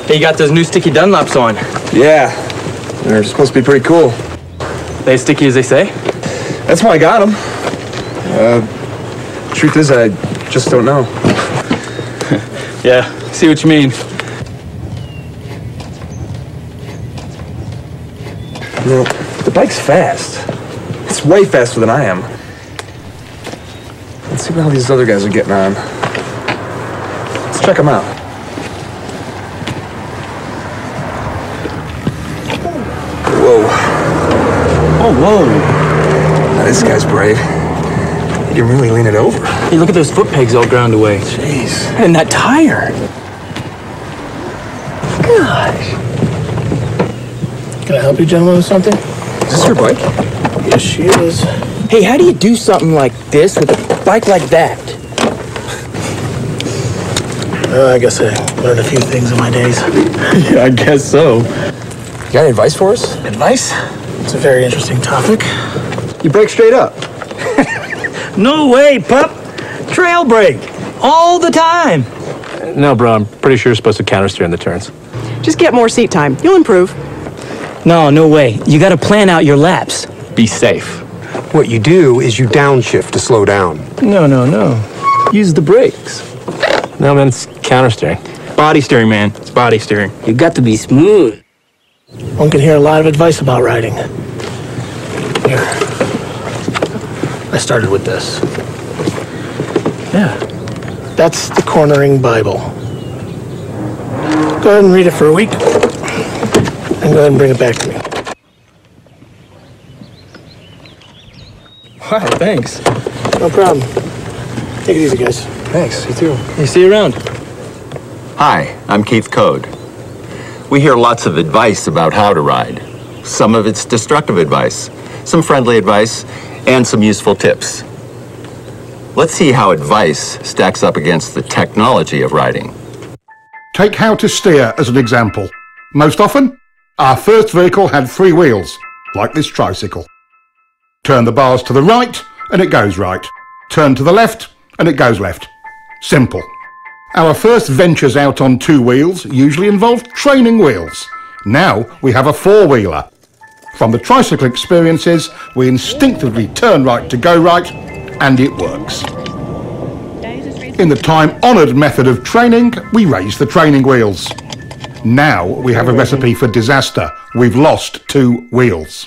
Hey, you got those new sticky Dunlops on. Yeah, they're supposed to be pretty cool. They as sticky as they say? That's why I got them. Truth is, I just don't know. Yeah, see what you mean. You know, the bike's fast. It's way faster than I am. Let's see how these other guys are getting on. Let's check them out. Whoa. Oh, whoa. Now, this guy's brave. He can really lean it over. Hey, look at those foot pegs all ground away. Jeez. And that tire. Gosh. Can I help you gentlemen with something? Is this your bike? Yes, she is. Hey, how do you do something like this with a bike like that? I guess I learned a few things in my days. Yeah, I guess so. You got any advice for us? Advice? It's a very interesting topic. You brake straight up. No way, pup. Trail brake. All the time. No, bro, I'm pretty sure you're supposed to countersteer in the turns. Just get more seat time. You'll improve. No way. You gotta plan out your laps. Be safe. What you do is you downshift to slow down. No. Use the brakes. No, man, it's countersteering. Body steering, man. It's body steering. You got to be smooth. One can hear a lot of advice about riding. Here. I started with this. Yeah. That's the Cornering Bible. Go ahead and read it for a week. And go ahead and bring it back to me. Wow, thanks. No problem. Take it easy, guys. Thanks, you too. You see you around. Hi, I'm Keith Code. We hear lots of advice about how to ride. Some of it's destructive advice, some friendly advice, and some useful tips. Let's see how advice stacks up against the technology of riding. Take how to steer as an example. Most often, our first vehicle had 3 wheels, like this tricycle. Turn the bars to the right, and it goes right. Turn to the left, and it goes left. Simple. Our first ventures out on 2 wheels usually involved training wheels. Now we have a 4-wheeler. From the tricycle experiences, we instinctively turn right to go right, and it works. In the time-honoured method of training, we raise the training wheels. Now we have a recipe for disaster. We've lost 2 wheels.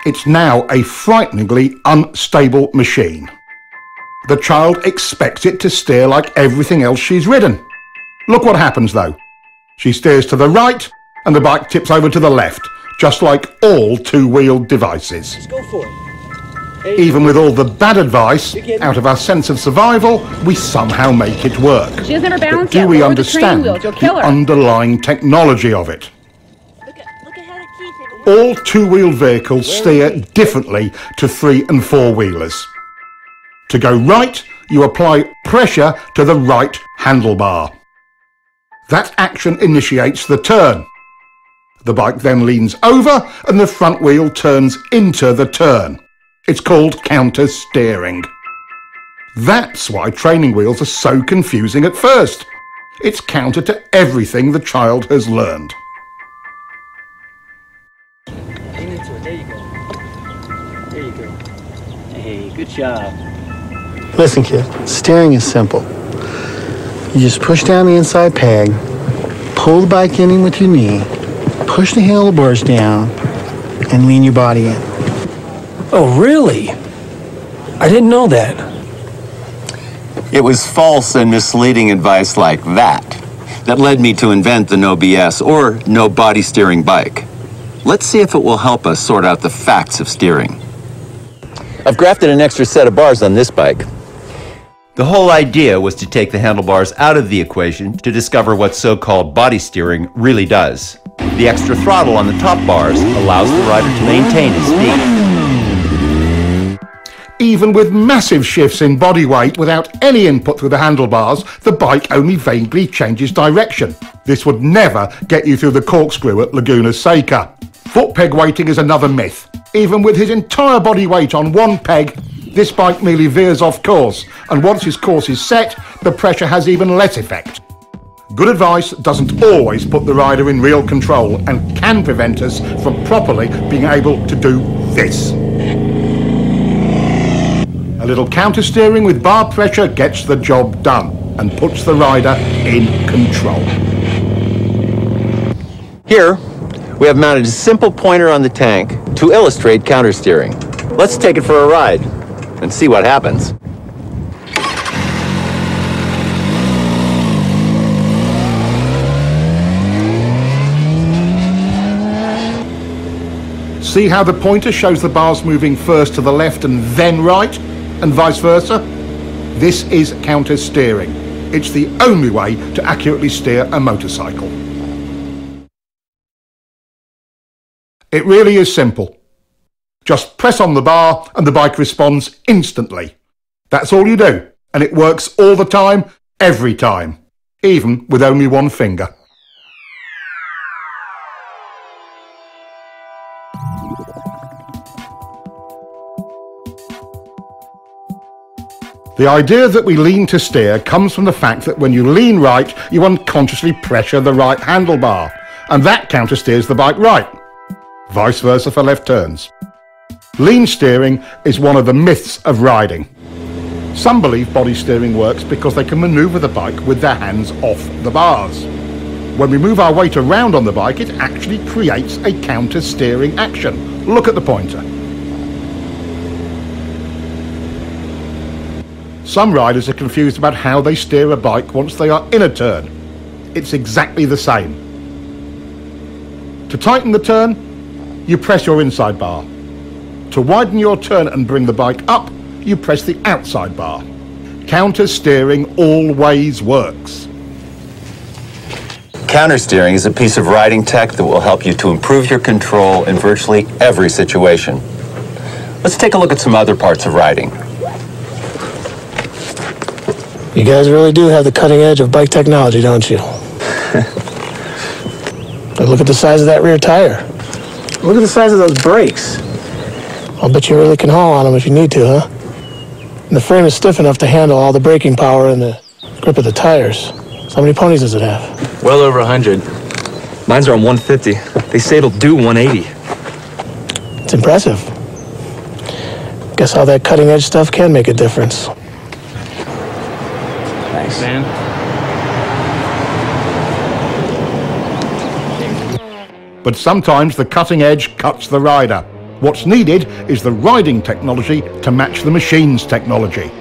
It's now a frighteningly unstable machine. The child expects it to steer like everything else she's ridden. Look what happens though. She steers to the right and the bike tips over to the left, just like all 2-wheeled devices. Just go for it. Even with all the bad advice, out of our sense of survival, we somehow make it work. She doesn't have her balance But do yet. we Lower the training understand wheels. You'll kill the her. underlying technology of it? Look ahead of Keith. All 2-wheeled vehicles steer differently to 3- and 4-wheelers. To go right, you apply pressure to the right handlebar. That action initiates the turn. The bike then leans over and the front wheel turns into the turn. It's called counter-steering. That's why training wheels are so confusing at first. It's counter to everything the child has learned. There you go. There you go. Hey, good job. Listen, kid, steering is simple. You just push down the inside peg, pull the bike in with your knee, push the handlebars down, and lean your body in. Oh, really? I didn't know that. It was false and misleading advice like that that led me to invent the no BS or no body steering bike. Let's see if it will help us sort out the facts of steering. I've grafted an extra set of bars on this bike. The whole idea was to take the handlebars out of the equation to discover what so-called body steering really does. The extra throttle on the top bars allows the rider to maintain his speed. Even with massive shifts in body weight without any input through the handlebars, the bike only vaguely changes direction. This would never get you through the corkscrew at Laguna Seca. Foot peg weighting is another myth. Even with his entire body weight on one peg, this bike merely veers off course, and once his course is set, the pressure has even less effect. Good advice doesn't always put the rider in real control and can prevent us from properly being able to do this. A little counter-steering with bar pressure gets the job done and puts the rider in control. Here, we have mounted a simple pointer on the tank to illustrate counter-steering. Let's take it for a ride and see what happens. See how the pointer shows the bars moving first to the left and then right, and vice versa? This is counter-steering. It's the only way to accurately steer a motorcycle. It really is simple. Just press on the bar and the bike responds instantly. That's all you do, and it works all the time, every time, even with only one finger. The idea that we lean to steer comes from the fact that when you lean right, you unconsciously pressure the right handlebar, and that counter-steers the bike right. Vice versa for left turns. Lean steering is one of the myths of riding. Some believe body steering works because they can maneuver the bike with their hands off the bars. When we move our weight around on the bike, it actually creates a counter-steering action. Look at the pointer. Some riders are confused about how they steer a bike once they are in a turn. It's exactly the same. To tighten the turn, you press your inside bar. To widen your turn and bring the bike up, you press the outside bar. Counter-steering always works. Counter-steering is a piece of riding tech that will help you to improve your control in virtually every situation. Let's take a look at some other parts of riding. You guys really do have the cutting edge of bike technology, don't you? But look at the size of that rear tire. Look at the size of those brakes. I'll bet you really can haul on them if you need to, huh? And the frame is stiff enough to handle all the braking power and the grip of the tires. So how many ponies does it have? Well over 100. Mine's are on 150. They say it'll do 180. It's impressive. Guess all that cutting edge stuff can make a difference. Thanks, man. But sometimes the cutting edge cuts the rider. What's needed is the riding technology to match the machine's technology.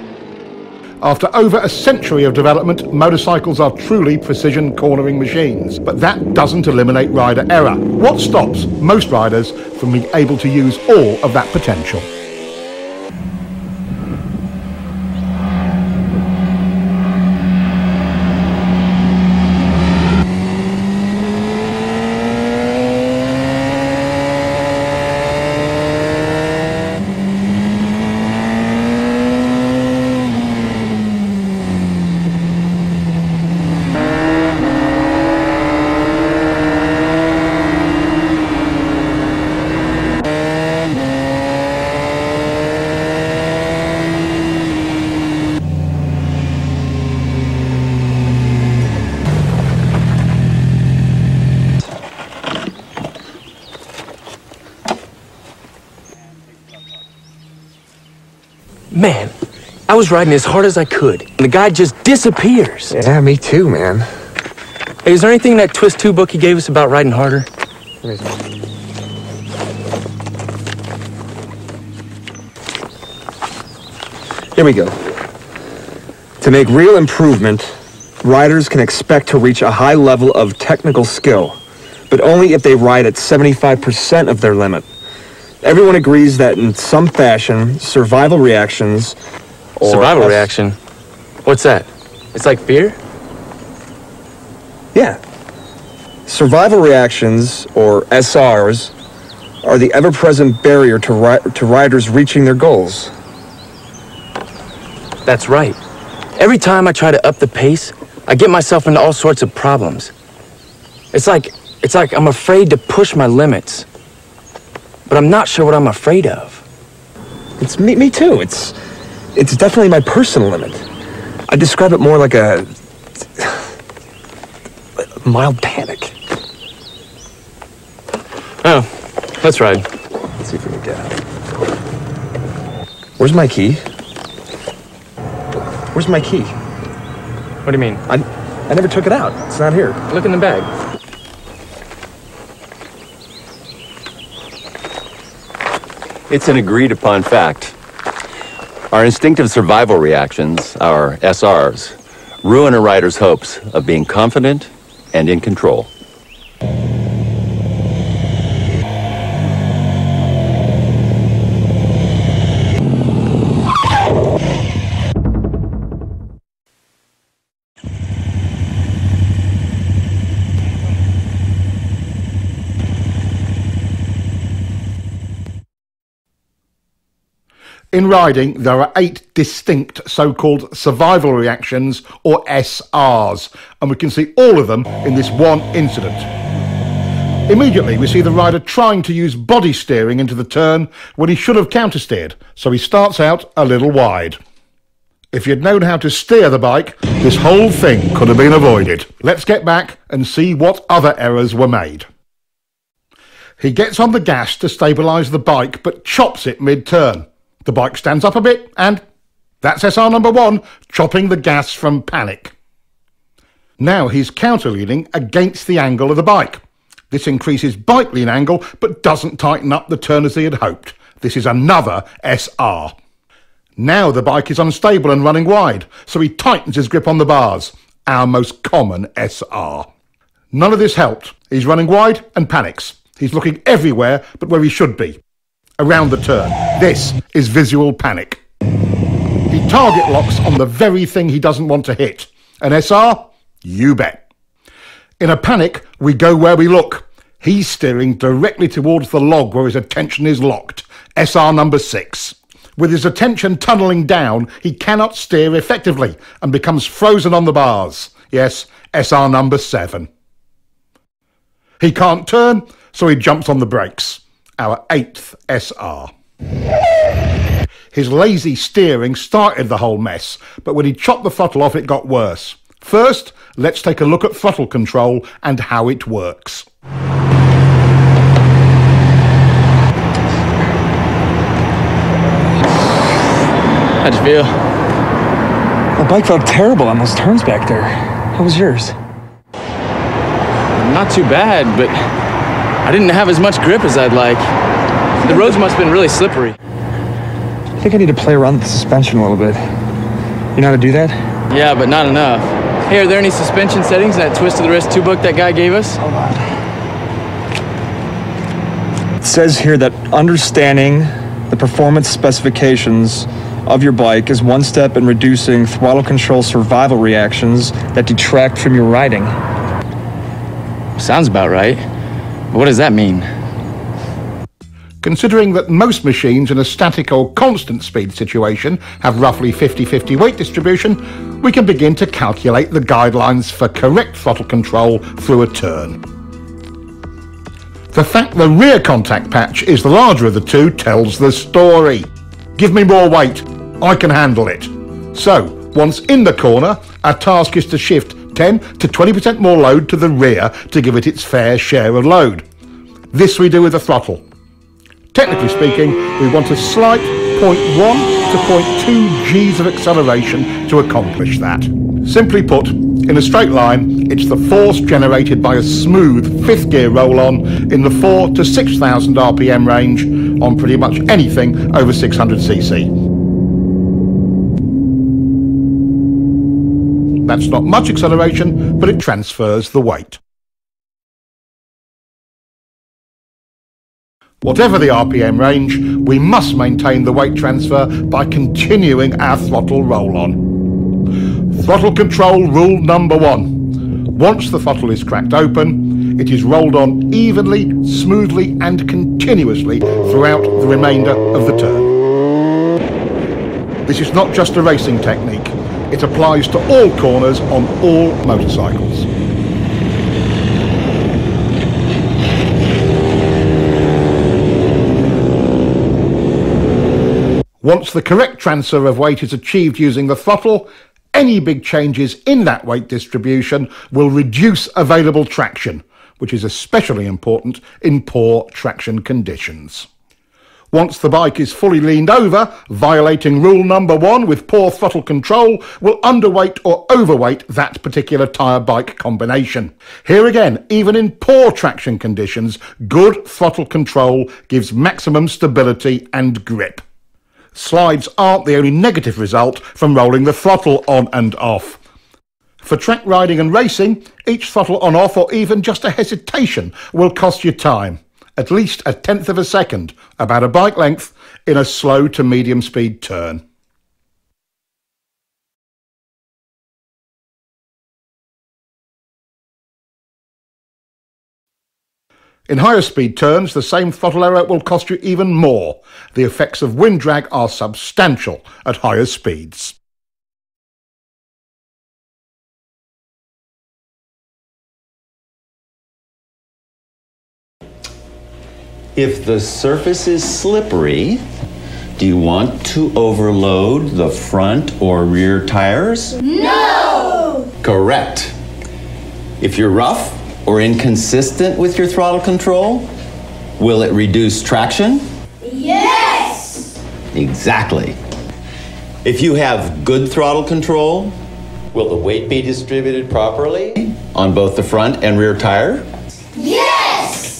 After over a century of development, motorcycles are truly precision cornering machines. But that doesn't eliminate rider error. What stops most riders from being able to use all of that potential? Man, I was riding as hard as I could, and the guy just disappears. Yeah, me too, man. Hey, is there anything in that Twist 2 book he gave us about riding harder? Here we go. To make real improvement, riders can expect to reach a high level of technical skill, but only if they ride at 75% of their limit. Everyone agrees that in some fashion, survival reactions or... Survival reaction? What's that? It's like fear? Yeah. Survival reactions, or SRs, are the ever-present barrier to riders reaching their goals. That's right. Every time I try to up the pace, I get myself into all sorts of problems. It's like I'm afraid to push my limits. But I'm not sure what I'm afraid of. It's me too. It's definitely my personal limit. I describe it more like mild panic. Oh, let's ride. Let's see if we can get it. Where's my key? Where's my key? What do you mean? I never took it out. It's not here. Look in the bag. It's an agreed upon fact. Our instinctive survival reactions, our SRs, ruin a rider's hopes of being confident and in control. In riding, there are 8 distinct so-called survival reactions, or SRs, and we can see all of them in this one incident. Immediately, we see the rider trying to use body steering into the turn when he should have countersteered, so he starts out a little wide. If you'd known how to steer the bike, this whole thing could have been avoided. Let's get back and see what other errors were made. He gets on the gas to stabilise the bike, but chops it mid-turn. The bike stands up a bit, and that's SR number 1, chopping the gas from panic. Now he's counterleaning against the angle of the bike. This increases bike lean angle, but doesn't tighten up the turn as he had hoped. This is another SR. Now the bike is unstable and running wide, so he tightens his grip on the bars, our most common SR. None of this helped. He's running wide and panics. He's looking everywhere but where he should be. Around the turn. This is visual panic. He target locks on the very thing he doesn't want to hit. An SR? You bet. In a panic, we go where we look. He's steering directly towards the log where his attention is locked. SR number 6. With his attention tunnelling down, he cannot steer effectively and becomes frozen on the bars. Yes, SR number 7. He can't turn, so he jumps on the brakes. Our 8th SR. His lazy steering started the whole mess, but when he chopped the throttle off, it got worse. First, let's take a look at throttle control and how it works. How'd you feel? The bike felt terrible on those turns back there. How was yours? Not too bad, but I didn't have as much grip as I'd like. The roads must have been really slippery. I think I need to play around with the suspension a little bit. You know how to do that? Yeah, but not enough. Hey, are there any suspension settings in that twist of the wrist 2 book that guy gave us? Hold on. It says here that understanding the performance specifications of your bike is one step in reducing throttle control survival reactions that detract from your riding. Sounds about right. But what does that mean? Considering that most machines in a static or constant speed situation have roughly 50-50 weight distribution, we can begin to calculate the guidelines for correct throttle control through a turn. The fact the rear contact patch is the larger of the two tells the story. Give me more weight, I can handle it. So, once in the corner, our task is to shift 10 to 20% more load to the rear to give it its fair share of load. This we do with the throttle. Technically speaking, we want a slight 0.1 to 0.2 Gs of acceleration to accomplish that. Simply put, in a straight line, it's the force generated by a smooth 5th gear roll-on in the 4,000 to 6,000 RPM range on pretty much anything over 600cc. That's not much acceleration, but it transfers the weight. Whatever the RPM range, we must maintain the weight transfer by continuing our throttle roll-on. Throttle control rule number 1. Once the throttle is cracked open, it is rolled on evenly, smoothly and continuously throughout the remainder of the turn. This is not just a racing technique. It applies to all corners on all motorcycles. Once the correct transfer of weight is achieved using the throttle, any big changes in that weight distribution will reduce available traction, which is especially important in poor traction conditions. Once the bike is fully leaned over, violating rule number 1 with poor throttle control will underweight or overweight that particular tyre bike combination. Here again, even in poor traction conditions, good throttle control gives maximum stability and grip. Slides aren't the only negative result from rolling the throttle on and off. For track riding and racing, each throttle on-off or even just a hesitation will cost you time. At least 1/10 of a second, about a bike length, in a slow to medium speed turn. In higher speed turns, the same throttle error will cost you even more. The effects of wind drag are substantial at higher speeds. If the surface is slippery, do you want to overload the front or rear tires? No! Correct. If you're rough or inconsistent with your throttle control, will it reduce traction? Yes! Exactly. If you have good throttle control, will the weight be distributed properly on both the front and rear tire? Yes!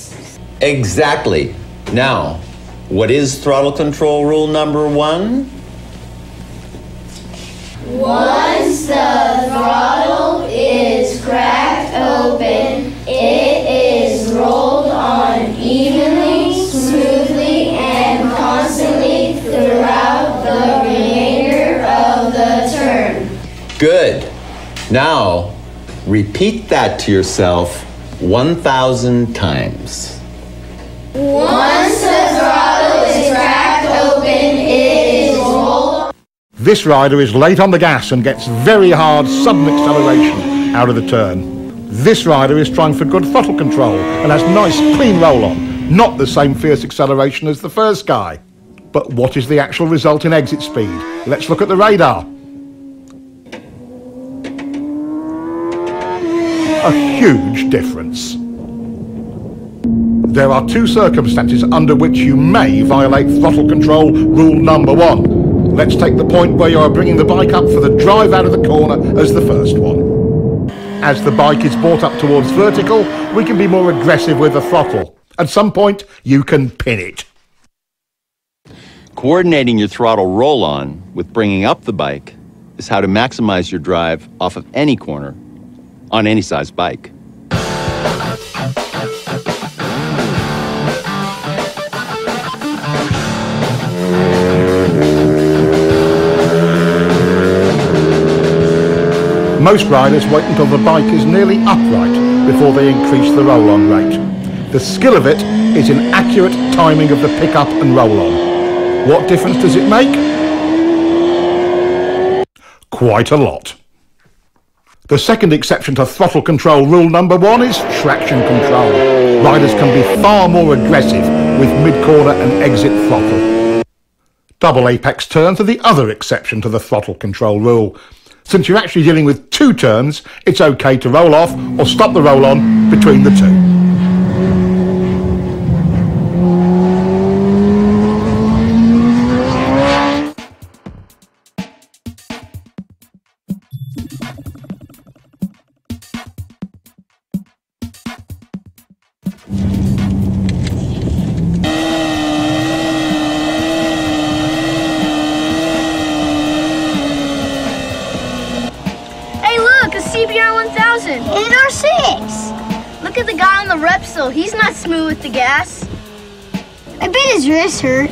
Exactly. Now, what is throttle control rule number 1? Once the throttle is cracked open, it is rolled on evenly, smoothly, and constantly throughout the remainder of the turn. Good. Now, repeat that to yourself 1,000 times. Once the throttle is cracked open, it is rolled. This rider is late on the gas and gets very hard sudden acceleration out of the turn. This rider is trying for good throttle control and has nice clean roll on, not the same fierce acceleration as the first guy. But what is the actual result in exit speed? Let's look at the radar. A huge difference. There are 2 circumstances under which you may violate throttle control rule number 1. Let's take the point where you are bringing the bike up for the drive out of the corner as the first one. As the bike is brought up towards vertical, we can be more aggressive with the throttle. At some point, you can pin it. Coordinating your throttle roll-on with bringing up the bike is how to maximize your drive off of any corner on any size bike. Most riders wait until the bike is nearly upright before they increase the roll-on rate. The skill of it is in accurate timing of the pick-up and roll-on. What difference does it make? Quite a lot. The second exception to throttle control rule number 1 is traction control. Riders can be far more aggressive with mid-corner and exit throttle. Double apex turns are the other exception to the throttle control rule. Since you're actually dealing with 2 turns, it's okay to roll off or stop the roll-on between the 2. Look at the guy on the Repsol. He's not smooth with the gas. I bet his wrist hurt.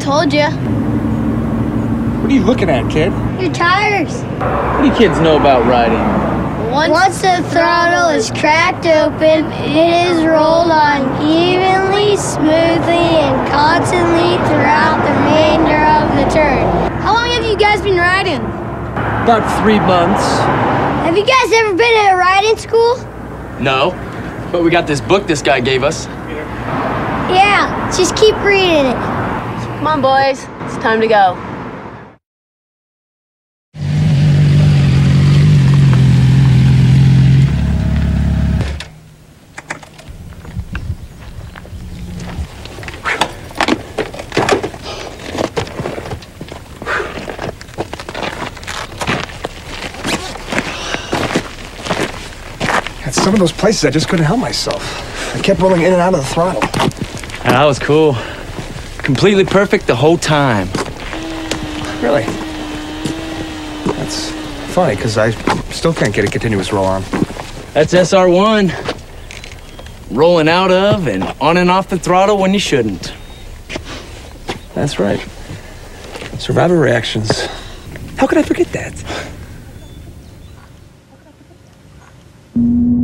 Told ya. What are you looking at, kid? Your tires. What do you kids know about riding? Once the throttle is cracked open, it is rolled on evenly, smoothly, and constantly throughout the remainder of the turn. How long have you guys been riding? About 3 months. Have you guys ever been in a riding school? No, but we got this book this guy gave us. Yeah, just keep reading it. Come on, boys. It's time to go. At some of those places, I just couldn't help myself. I kept rolling in and out of the throttle. Yeah, that was cool. Completely perfect the whole time. Really? That's funny, because I still can't get a continuous roll on. That's SR1. Rolling out of and on and off the throttle when you shouldn't. That's right. Survivor reactions. How could I forget that?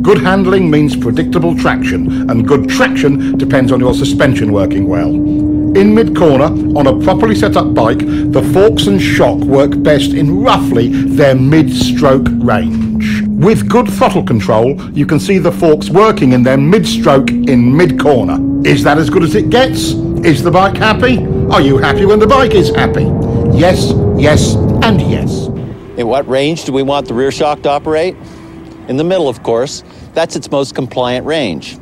Good handling means predictable traction, and good traction depends on your suspension working well. In mid-corner, on a properly set up bike, the forks and shock work best in roughly their mid-stroke range. With good throttle control, you can see the forks working in their mid-stroke in mid-corner. Is that as good as it gets? Is the bike happy? Are you happy when the bike is happy? Yes, yes, and yes. In what range do we want the rear shock to operate? In the middle, of course. That's its most compliant range.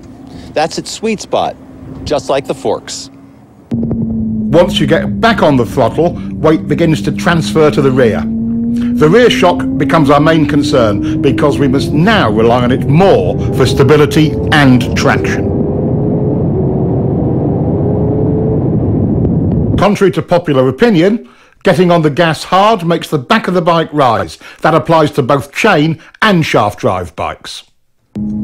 That's its sweet spot, just like the forks. Once you get back on the throttle, weight begins to transfer to the rear. The rear shock becomes our main concern because we must now rely on it more for stability and traction. Contrary to popular opinion, getting on the gas hard makes the back of the bike rise. That applies to both chain and shaft drive bikes.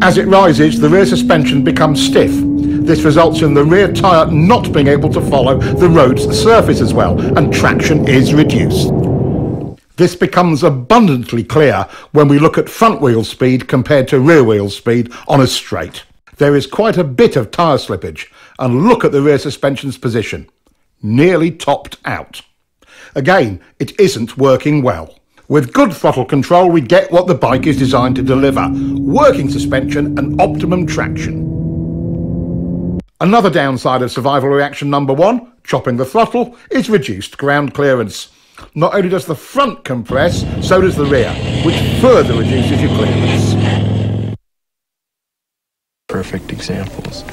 As it rises, the rear suspension becomes stiff. This results in the rear tyre not being able to follow the road's surface as well, and traction is reduced. This becomes abundantly clear when we look at front wheel speed compared to rear wheel speed on a straight. There is quite a bit of tyre slippage, and look at the rear suspension's position. Nearly topped out. Again, it isn't working well. With good throttle control, we get what the bike is designed to deliver: working suspension and optimum traction. Another downside of survival reaction number 1, chopping the throttle, is reduced ground clearance. Not only does the front compress, so does the rear, which further reduces your clearance. Perfect examples.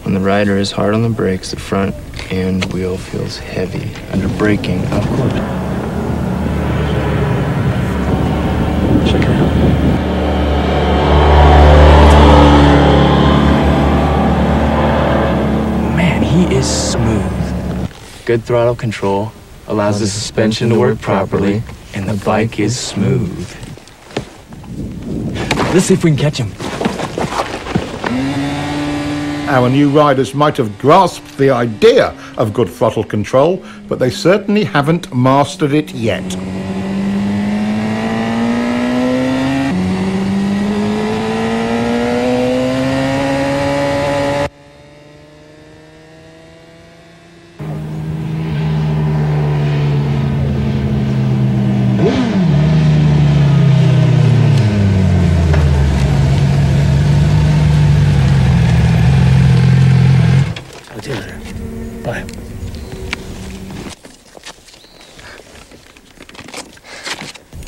When the rider is hard on the brakes, the front end wheel feels heavy under braking upward. Check her out. Man, he is smooth. Good throttle control allows the suspension to work properly, and the bike is smooth. Let's see if we can catch him. Our new riders might have grasped the idea of good throttle control, but they certainly haven't mastered it yet. Bye.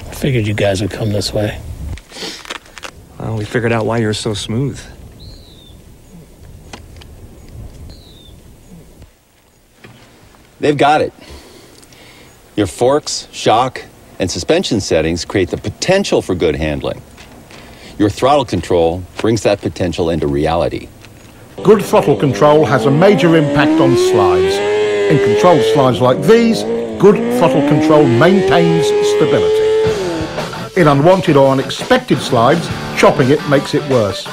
I figured you guys would come this way. Well, we figured out why you're so smooth. They've got it. Your forks, shock, and suspension settings create the potential for good handling. Your throttle control brings that potential into reality. Good throttle control has a major impact on slides. In controlled slides like these, good throttle control maintains stability. In unwanted or unexpected slides, chopping it makes it worse.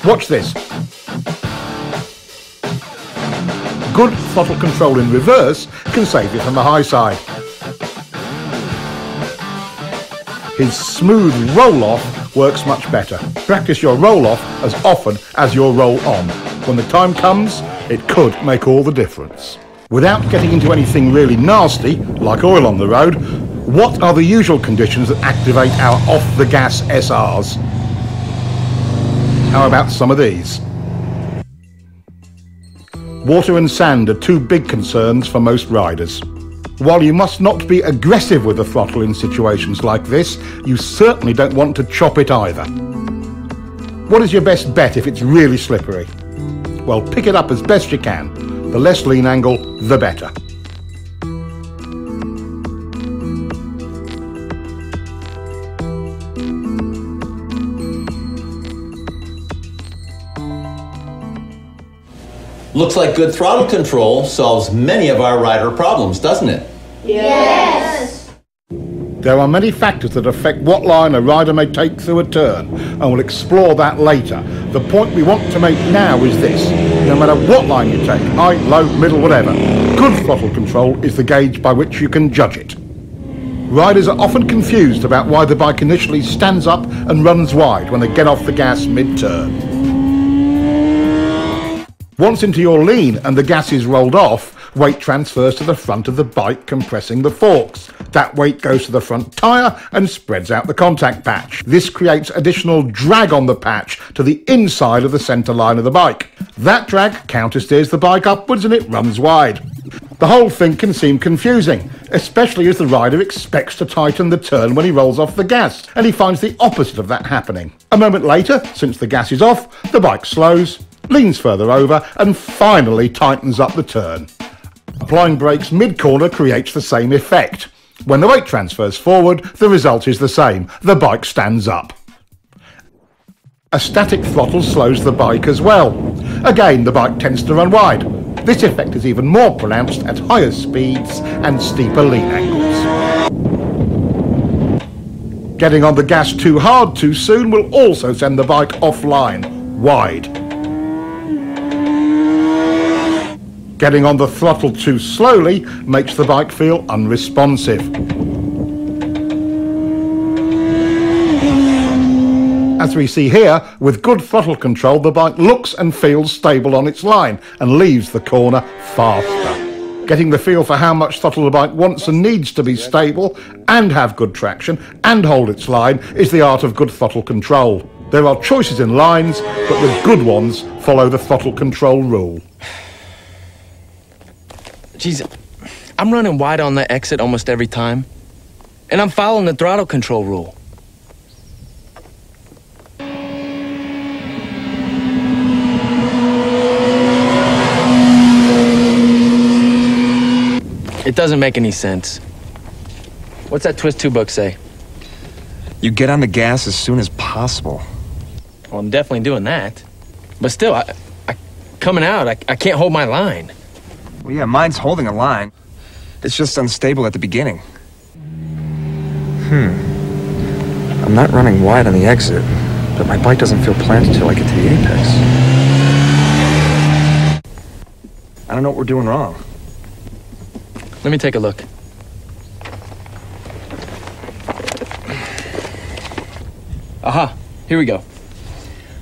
Watch this. Good throttle control in reverse can save you from the high side. His smooth roll-off works much better. Practice your roll-off as often as your roll-on. When the time comes, it could make all the difference. Without getting into anything really nasty, like oil on the road, What are the usual conditions that activate our off-the-gas SRs? How about some of these? Water and sand are two big concerns for most riders. While you must not be aggressive with the throttle in situations like this, you certainly don't want to chop it either. What is your best bet if it's really slippery? Well, pick it up as best you can. The less lean angle, the better. Looks like good throttle control solves many of our rider problems, doesn't it? Yes. There are many factors that affect what line a rider may take through a turn, and we'll explore that later. The point we want to make now is this: no matter what line you take, high, low, middle, whatever, good throttle control is the gauge by which you can judge it. Riders are often confused about why the bike initially stands up and runs wide when they get off the gas mid-turn. Once into your lean and the gas is rolled off, weight transfers to the front of the bike, compressing the forks. That weight goes to the front tyre and spreads out the contact patch. This creates additional drag on the patch to the inside of the centre line of the bike. That drag countersteers the bike upwards and it runs wide. The whole thing can seem confusing, especially as the rider expects to tighten the turn when he rolls off the gas, and he finds the opposite of that happening. A moment later, since the gas is off, the bike slows, leans further over, and finally tightens up the turn. Applying brakes mid-corner creates the same effect. When the weight transfers forward, the result is the same. The bike stands up. A static throttle slows the bike as well. Again, the bike tends to run wide. This effect is even more pronounced at higher speeds and steeper lean angles. Getting on the gas too hard too soon will also send the bike offline, wide. Getting on the throttle too slowly makes the bike feel unresponsive. As we see here, with good throttle control, the bike looks and feels stable on its line and leaves the corner faster. Getting the feel for how much throttle the bike wants and needs to be stable and have good traction and hold its line is the art of good throttle control. There are choices in lines, but the good ones follow the throttle control rule. Geez, I'm running wide on the exit almost every time, and I'm following the throttle control rule. It doesn't make any sense. What's that Twist 2 book say? You get on the gas as soon as possible. Well, I'm definitely doing that. But still, coming out, I can't hold my line. Well, yeah, mine's holding a line. It's just unstable at the beginning. I'm not running wide on the exit, but my bike doesn't feel planted until I get to the apex. I don't know what we're doing wrong. Let me take a look. Aha, here we go.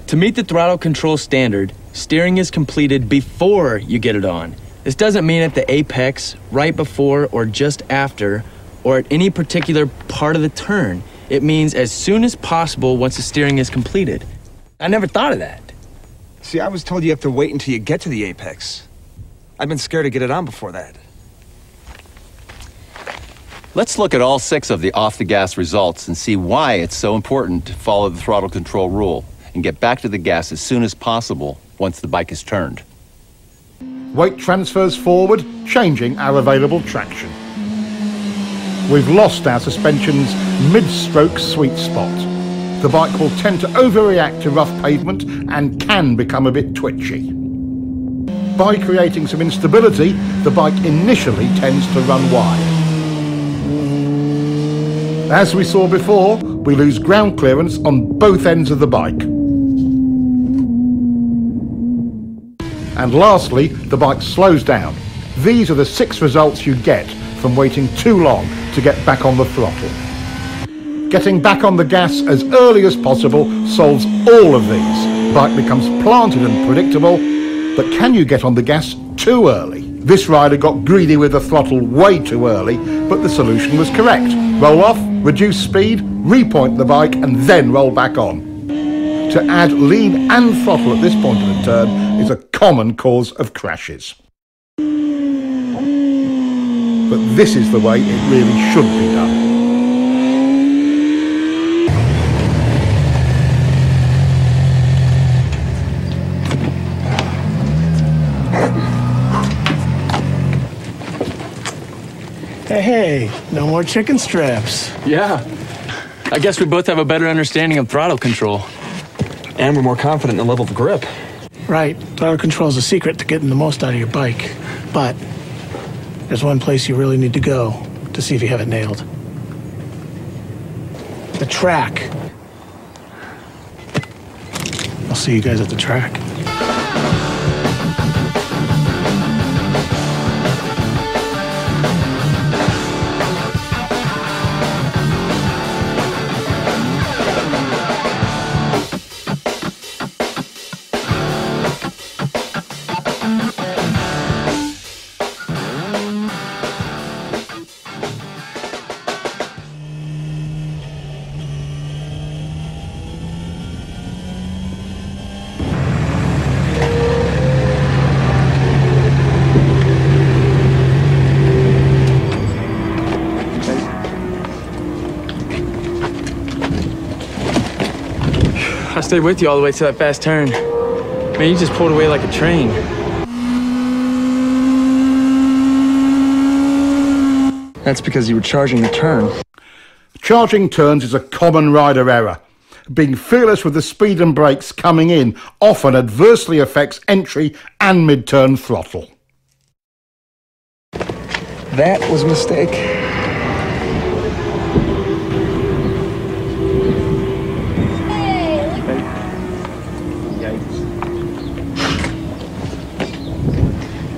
To meet the throttle control standard, steering is completed before you get it on. This doesn't mean at the apex, right before or just after, or at any particular part of the turn. It means as soon as possible once the steering is completed. I never thought of that. See, I was told you have to wait until you get to the apex. I've been scared to get it on before that. Let's look at all 6 of the off-the-gas results and see why it's so important to follow the throttle control rule and get back to the gas as soon as possible once the bike is turned. Weight transfers forward, changing our available traction. We've lost our suspension's mid-stroke sweet spot. The bike will tend to overreact to rough pavement and can become a bit twitchy. By creating some instability, the bike initially tends to run wide. As we saw before, we lose ground clearance on both ends of the bike. And lastly, the bike slows down. These are the 6 results you get from waiting too long to get back on the throttle. Getting back on the gas as early as possible solves all of these. The bike becomes planted and predictable, but can you get on the gas too early? This rider got greedy with the throttle way too early, but the solution was correct. Roll off, reduce speed, repoint the bike, and then roll back on. To add lean and throttle at this point of the turn is a common cause of crashes. But this is the way it really should be done. Hey, no more chicken strips. Yeah. I guess we both have a better understanding of throttle control. And we're more confident in the level of grip. Right, throttle control is a secret to getting the most out of your bike. But there's one place you really need to go to see if you have it nailed. The track. I'll see you guys at the track. I stayed with you all the way to that fast turn. Man, you just pulled away like a train. That's because you were charging the turn. Charging turns is a common rider error. Being fearless with the speed and brakes coming in often adversely affects entry and mid-turn throttle. That was a mistake.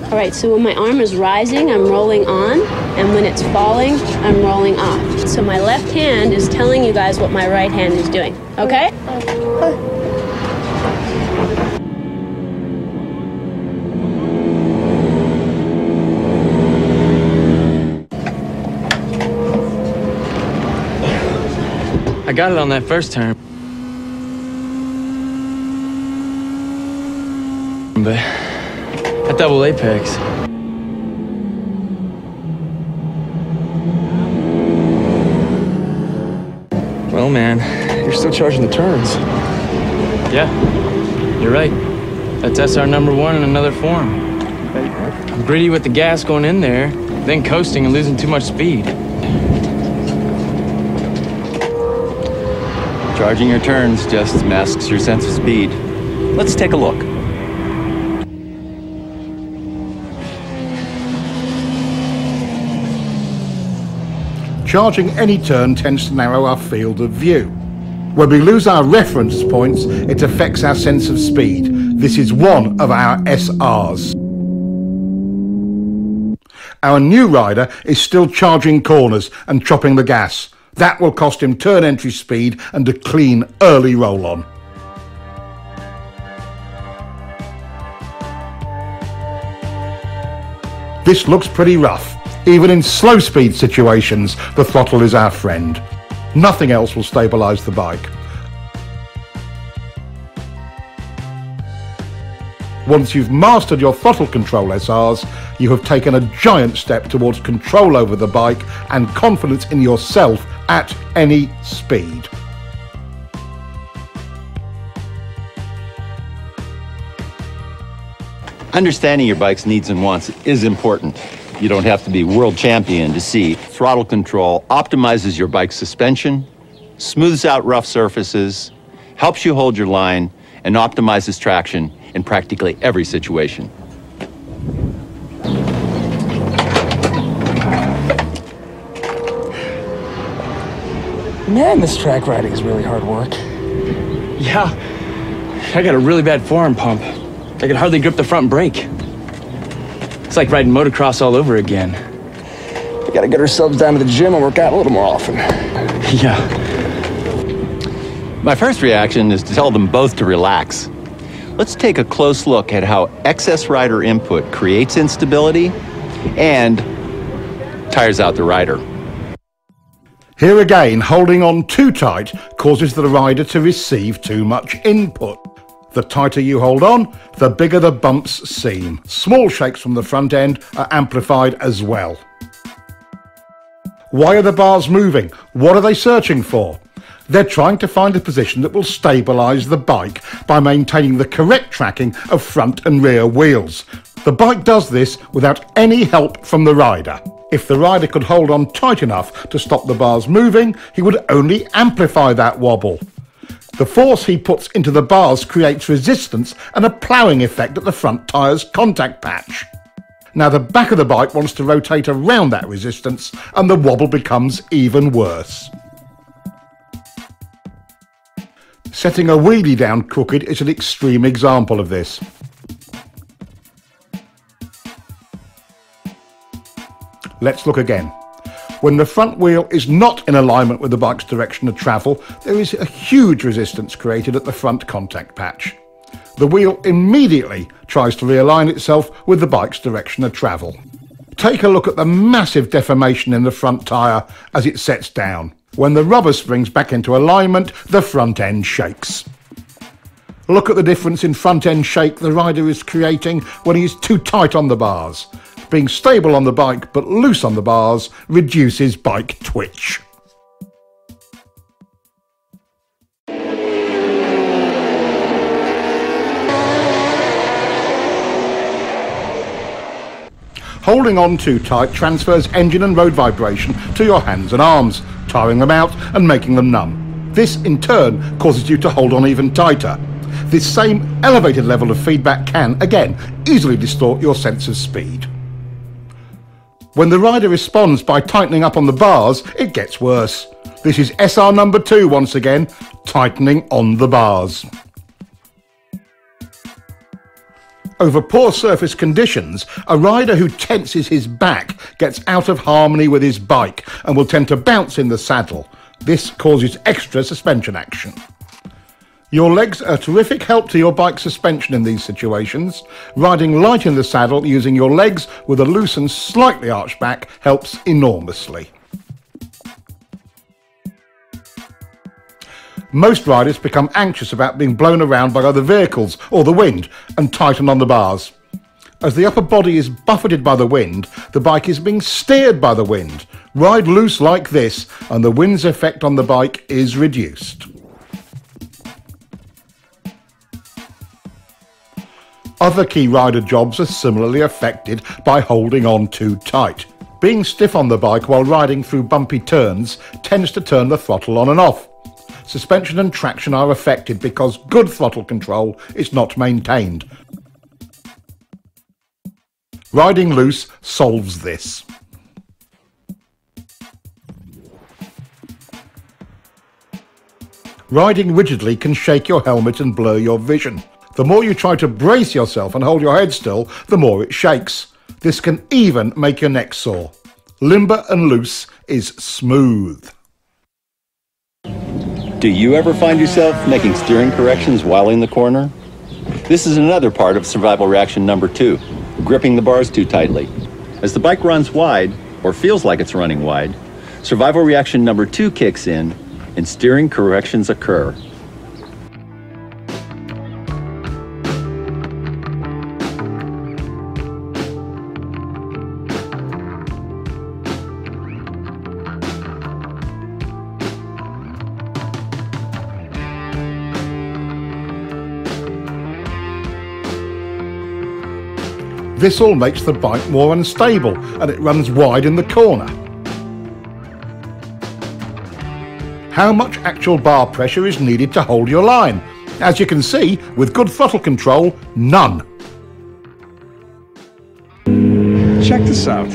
All right, so when my arm is rising, I'm rolling on, and when it's falling, I'm rolling off. So my left hand is telling you guys what my right hand is doing, okay? I got it on that first turn. But that double apex. Well, man, you're still charging the turns. Yeah, you're right. That's SR number one in another form. I'm greedy with the gas going in there, then coasting and losing too much speed. Charging your turns just masks your sense of speed. Let's take a look. Charging any turn tends to narrow our field of view. When we lose our reference points, it affects our sense of speed. This is one of our SRs. Our new rider is still charging corners and chopping the gas. That will cost him turn entry speed and a clean early roll-on. This looks pretty rough. Even in slow speed situations, the throttle is our friend. Nothing else will stabilise the bike. Once you've mastered your throttle control SRs, you have taken a giant step towards control over the bike and confidence in yourself at any speed. Understanding your bike's needs and wants is important. You don't have to be world champion to see throttle control optimizes your bike's suspension, smooths out rough surfaces, helps you hold your line, and optimizes traction in practically every situation. Man, this track riding is really hard work. Yeah, I got a really bad forearm pump. I could hardly grip the front brake. It's like riding motocross all over again. We gotta get ourselves down to the gym and work out a little more often. Yeah. My first reaction is to tell them both to relax. Let's take a close look at how excess rider input creates instability and tires out the rider. Here again, holding on too tight causes the rider to receive too much input. The tighter you hold on, the bigger the bumps seem. Small shakes from the front end are amplified as well. Why are the bars moving? What are they searching for? They're trying to find a position that will stabilise the bike by maintaining the correct tracking of front and rear wheels. The bike does this without any help from the rider. If the rider could hold on tight enough to stop the bars moving, he would only amplify that wobble. The force he puts into the bars creates resistance and a ploughing effect at the front tyre's contact patch. Now the back of the bike wants to rotate around that resistance and the wobble becomes even worse. Setting a wheelie down crooked is an extreme example of this. Let's look again. When the front wheel is not in alignment with the bike's direction of travel, there is a huge resistance created at the front contact patch. The wheel immediately tries to realign itself with the bike's direction of travel. Take a look at the massive deformation in the front tyre as it sets down. When the rubber springs back into alignment, the front end shakes. Look at the difference in front end shake the rider is creating when he is too tight on the bars. Being stable on the bike but loose on the bars reduces bike twitch. Holding on too tight transfers engine and road vibration to your hands and arms, tiring them out and making them numb. This in turn causes you to hold on even tighter. This same elevated level of feedback can, again, easily distort your sense of speed. When the rider responds by tightening up on the bars, it gets worse. This is SR number 2 once again, tightening on the bars. Over poor surface conditions, a rider who tenses his back gets out of harmony with his bike and will tend to bounce in the saddle. This causes extra suspension action. Your legs are a terrific help to your bike suspension in these situations. Riding light in the saddle using your legs with a loose and slightly arched back helps enormously. Most riders become anxious about being blown around by other vehicles or the wind and tighten on the bars. As the upper body is buffeted by the wind, the bike is being steered by the wind. Ride loose like this and the wind's effect on the bike is reduced. Other key rider jobs are similarly affected by holding on too tight. Being stiff on the bike while riding through bumpy turns tends to turn the throttle on and off. Suspension and traction are affected because good throttle control is not maintained. Riding loose solves this. Riding rigidly can shake your helmet and blur your vision. The more you try to brace yourself and hold your head still, the more it shakes. This can even make your neck sore. Limber and loose is smooth. Do you ever find yourself making steering corrections while in the corner? This is another part of survival reaction number 2, gripping the bars too tightly. As the bike runs wide, or feels like it's running wide, survival reaction number 2 kicks in and steering corrections occur. This all makes the bike more unstable and it runs wide in the corner. How much actual bar pressure is needed to hold your line? As you can see, with good throttle control, none. Check this out.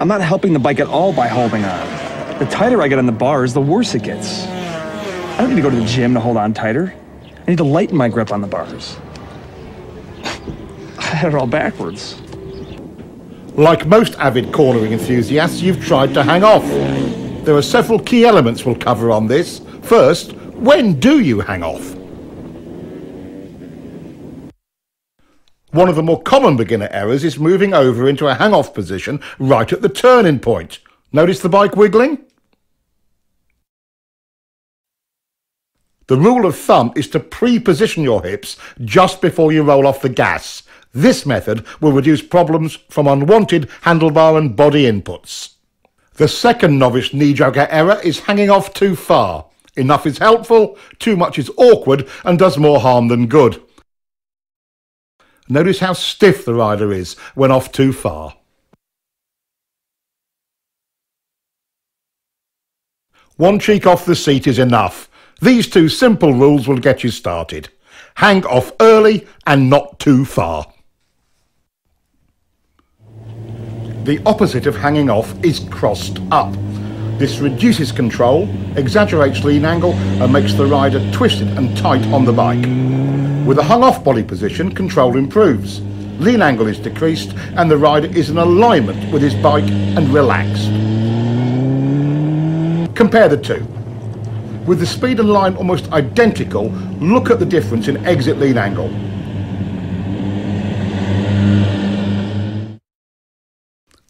I'm not helping the bike at all by holding on. The tighter I get on the bars, the worse it gets. I don't need to go to the gym to hold on tighter. I need to lighten my grip on the bars. I had it all backwards. Like most avid cornering enthusiasts, you've tried to hang off. There are several key elements we'll cover on this. First, when do you hang off? One of the more common beginner errors is moving over into a hang-off position right at the turning point. Notice the bike wiggling? The rule of thumb is to pre-position your hips just before you roll off the gas. This method will reduce problems from unwanted handlebar and body inputs. The second novice knee-jogger error is hanging off too far. Enough is helpful, too much is awkward and does more harm than good. Notice how stiff the rider is when off too far. One cheek off the seat is enough. These two simple rules will get you started. Hang off early and not too far. The opposite of hanging off is crossed up. This reduces control, exaggerates lean angle and makes the rider twisted and tight on the bike. With a hung-off body position, control improves. Lean angle is decreased and the rider is in alignment with his bike and relaxed. Compare the two. With the speed and line almost identical, look at the difference in exit lean angle.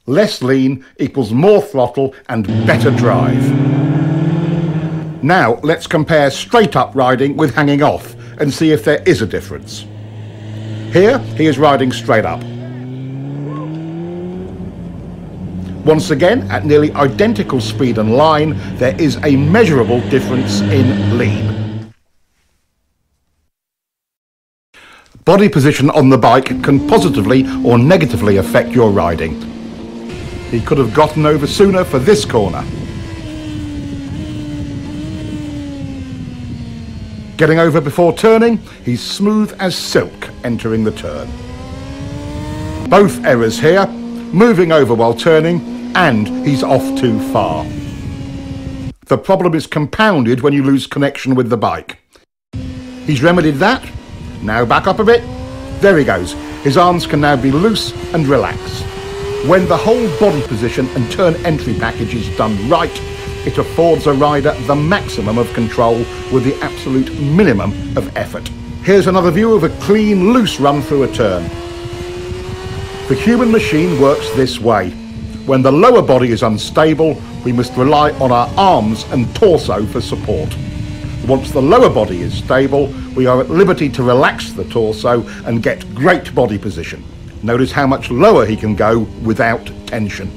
Less lean equals more throttle and better drive. Now let's compare straight up riding with hanging off and see if there is a difference. Here he is riding straight up. Once again, at nearly identical speed and line, there is a measurable difference in lean. Body position on the bike can positively or negatively affect your riding. He could have gotten over sooner for this corner. Getting over before turning, he's smooth as silk entering the turn. Both errors here, moving over while turning, and he's off too far. The problem is compounded when you lose connection with the bike. He's remedied that. Now back up a bit. There he goes. His arms can now be loose and relaxed. When the whole body position and turn entry package is done right, it affords a rider the maximum of control with the absolute minimum of effort. Here's another view of a clean, loose run through a turn. The human machine works this way. When the lower body is unstable, we must rely on our arms and torso for support. Once the lower body is stable, we are at liberty to relax the torso and get great body position. Notice how much lower he can go without tension.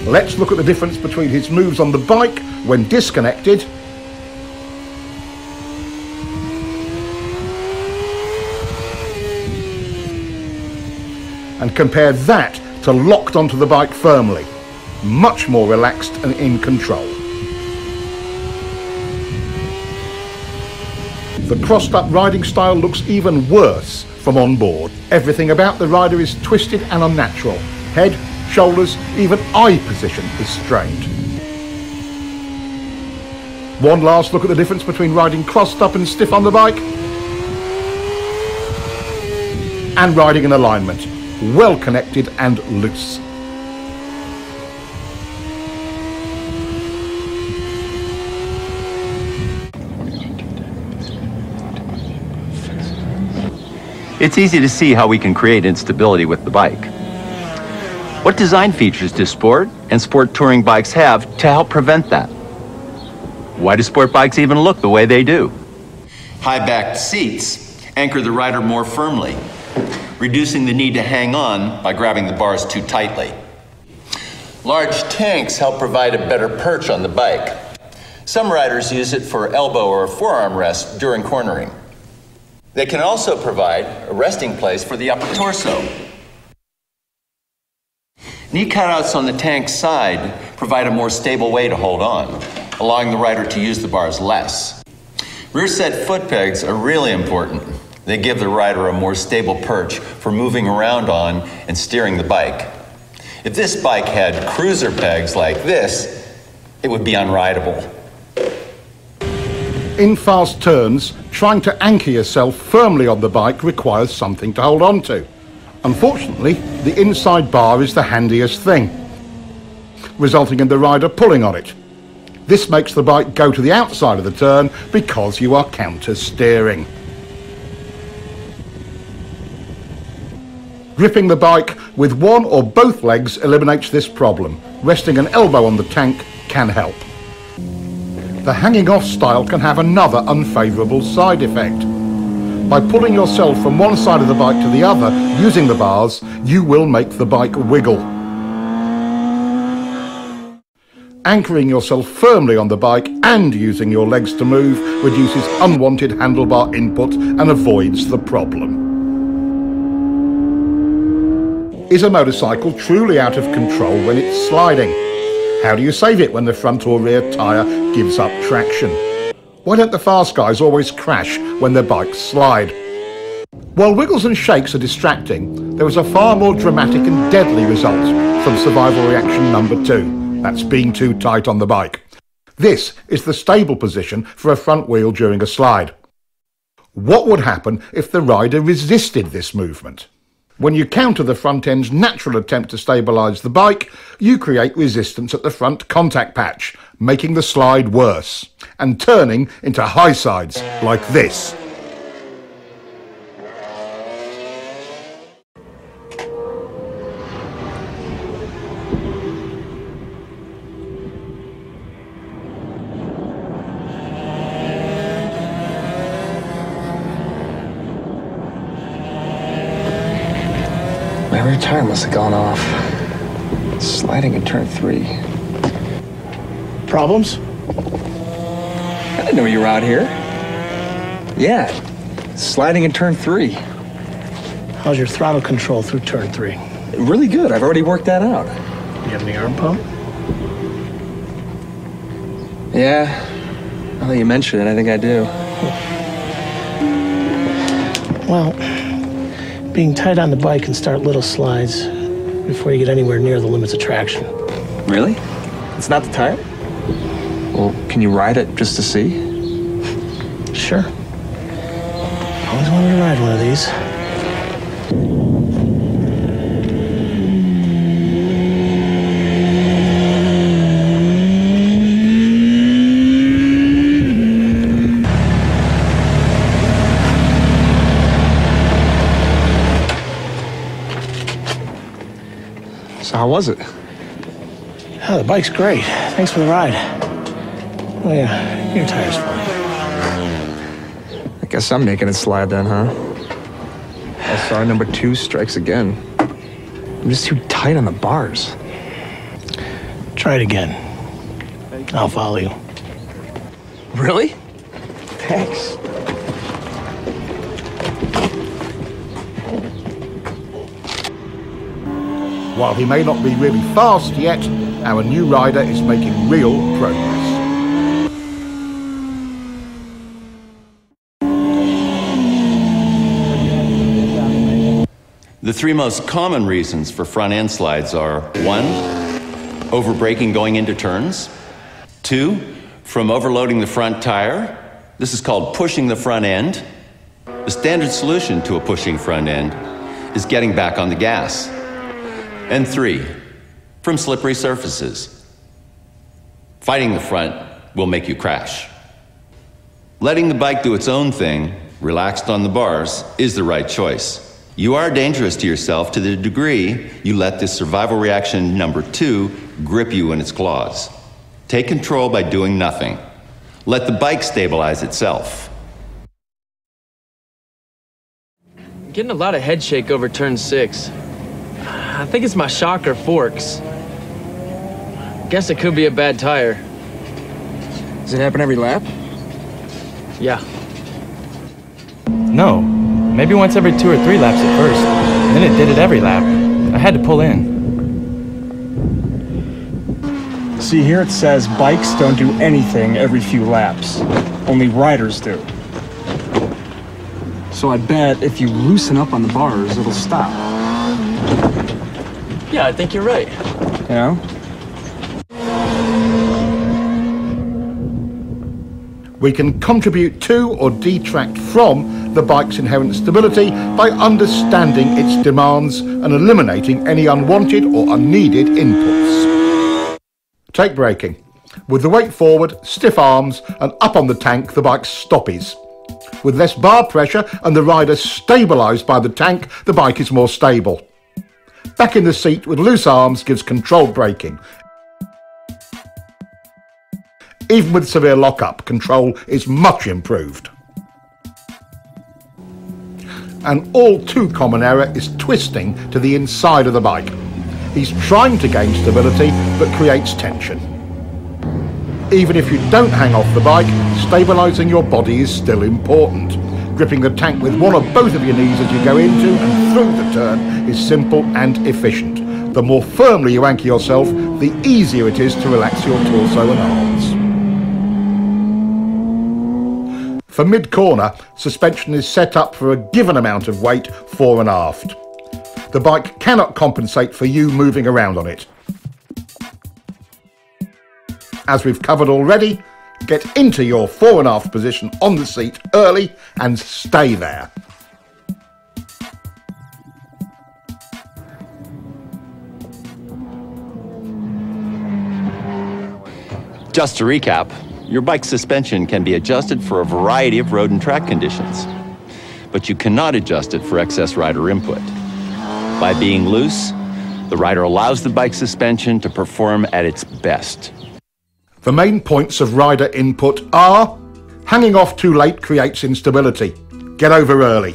Let's look at the difference between his moves on the bike when disconnected and compare that to locked onto the bike firmly. Much more relaxed and in control. The crossed up riding style looks even worse from on board. Everything about the rider is twisted and unnatural. Head, shoulders, even eye position is strained. One last look at the difference between riding crossed up and stiff on the bike and riding in alignment. Well connected and loose. It's easy to see how we can create instability with the bike. What design features do sport and sport touring bikes have to help prevent that? Why do sport bikes even look the way they do? High-backed seats anchor the rider more firmly, reducing the need to hang on by grabbing the bars too tightly. Large tanks help provide a better perch on the bike. Some riders use it for elbow or forearm rest during cornering. They can also provide a resting place for the upper torso. Knee cutouts on the tank's side provide a more stable way to hold on, allowing the rider to use the bars less. Rear set foot pegs are really important. They give the rider a more stable perch for moving around on and steering the bike. If this bike had cruiser pegs like this, it would be unrideable. In fast turns, trying to anchor yourself firmly on the bike requires something to hold on to. Unfortunately, the inside bar is the handiest thing, resulting in the rider pulling on it. This makes the bike go to the outside of the turn because you are counter steering. Gripping the bike with one or both legs eliminates this problem. Resting an elbow on the tank can help. The hanging off style can have another unfavourable side effect. By pulling yourself from one side of the bike to the other using the bars, you will make the bike wiggle. Anchoring yourself firmly on the bike and using your legs to move reduces unwanted handlebar input and avoids the problem. Is a motorcycle truly out of control when it's sliding? How do you save it when the front or rear tyre gives up traction? Why don't the fast guys always crash when their bikes slide? While wiggles and shakes are distracting, there is a far more dramatic and deadly result from survival reaction number 2. That's being too tight on the bike. This is the stable position for a front wheel during a slide. What would happen if the rider resisted this movement? When you counter the front end's natural attempt to stabilise the bike, you create resistance at the front contact patch, making the slide worse, and turning into high sides like this. My rear tire must have gone off. Sliding in turn 3. Problems? I didn't know you were out here. Yeah, sliding in turn 3. How's your throttle control through turn 3? Really good. I've already worked that out. You have any arm pump? Yeah, now that you mention it, I think I do. Well, being tight on the bike can start little slides before you get anywhere near the limits of traction. Really? It's not the tire? Well, can you ride it just to see? Sure. Always wanted to ride one of these. So how was it? Oh, the bike's great. Thanks for the ride. Oh yeah, your tire's fine. I guess I'm making it slide then, huh? SR number 2 strikes again. I'm just too tight on the bars. Try it again. I'll follow you. Really? Thanks. While he may not be really fast yet, our new rider is making real progress. The 3 most common reasons for front end slides are 1, over-braking going into turns. 2, from overloading the front tire. This is called pushing the front end. The standard solution to a pushing front end is getting back on the gas. And 3, from slippery surfaces. Fighting the front will make you crash. Letting the bike do its own thing, relaxed on the bars, is the right choice. You are dangerous to yourself to the degree you let this survival reaction number 2 grip you in its claws. Take control by doing nothing. Let the bike stabilize itself. I'm getting a lot of head shake over turn 6. I think it's my shock or forks. Guess it could be a bad tire. Does it happen every lap? Yeah. No. Maybe once every 2 or 3 laps at first. Then it did it every lap. I had to pull in. See, here it says bikes don't do anything every few laps. Only riders do. So I bet if you loosen up on the bars, it'll stop. Yeah, I think you're right. You know? We can contribute to or detract from the bike's inherent stability by understanding its demands and eliminating any unwanted or unneeded inputs. Take braking. With the weight forward, stiff arms, and up on the tank, the bike stoppies. With less bar pressure and the rider stabilised by the tank, the bike is more stable. Back in the seat with loose arms gives controlled braking. Even with severe lock-up, control is much improved. An all too common error is twisting to the inside of the bike. He's trying to gain stability, but creates tension. Even if you don't hang off the bike, stabilising your body is still important. Gripping the tank with one or both of your knees as you go into and through the turn is simple and efficient. The more firmly you anchor yourself, the easier it is to relax your torso and arms. For mid-corner, suspension is set up for a given amount of weight fore and aft. The bike cannot compensate for you moving around on it. As we've covered already, get into your fore and aft position on the seat early and stay there. Just to recap, your bike's suspension can be adjusted for a variety of road and track conditions, but you cannot adjust it for excess rider input. By being loose, the rider allows the bike's suspension to perform at its best. The main points of rider input are: hanging off too late creates instability. Get over early.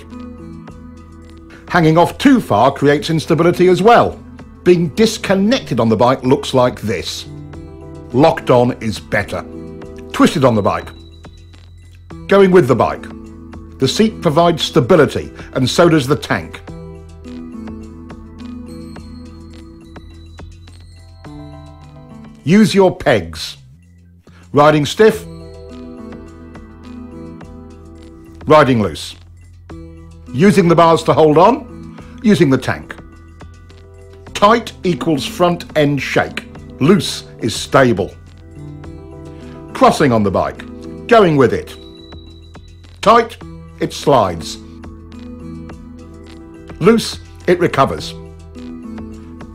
Hanging off too far creates instability as well. Being disconnected on the bike looks like this. Locked on is better. Twisted on the bike. Going with the bike. The seat provides stability, and so does the tank. Use your pegs. Riding stiff. Riding loose. Using the bars to hold on. Using the tank. Tight equals front end shake. Loose is stable. Crossing on the bike. Going with it. Tight, it slides. Loose, it recovers.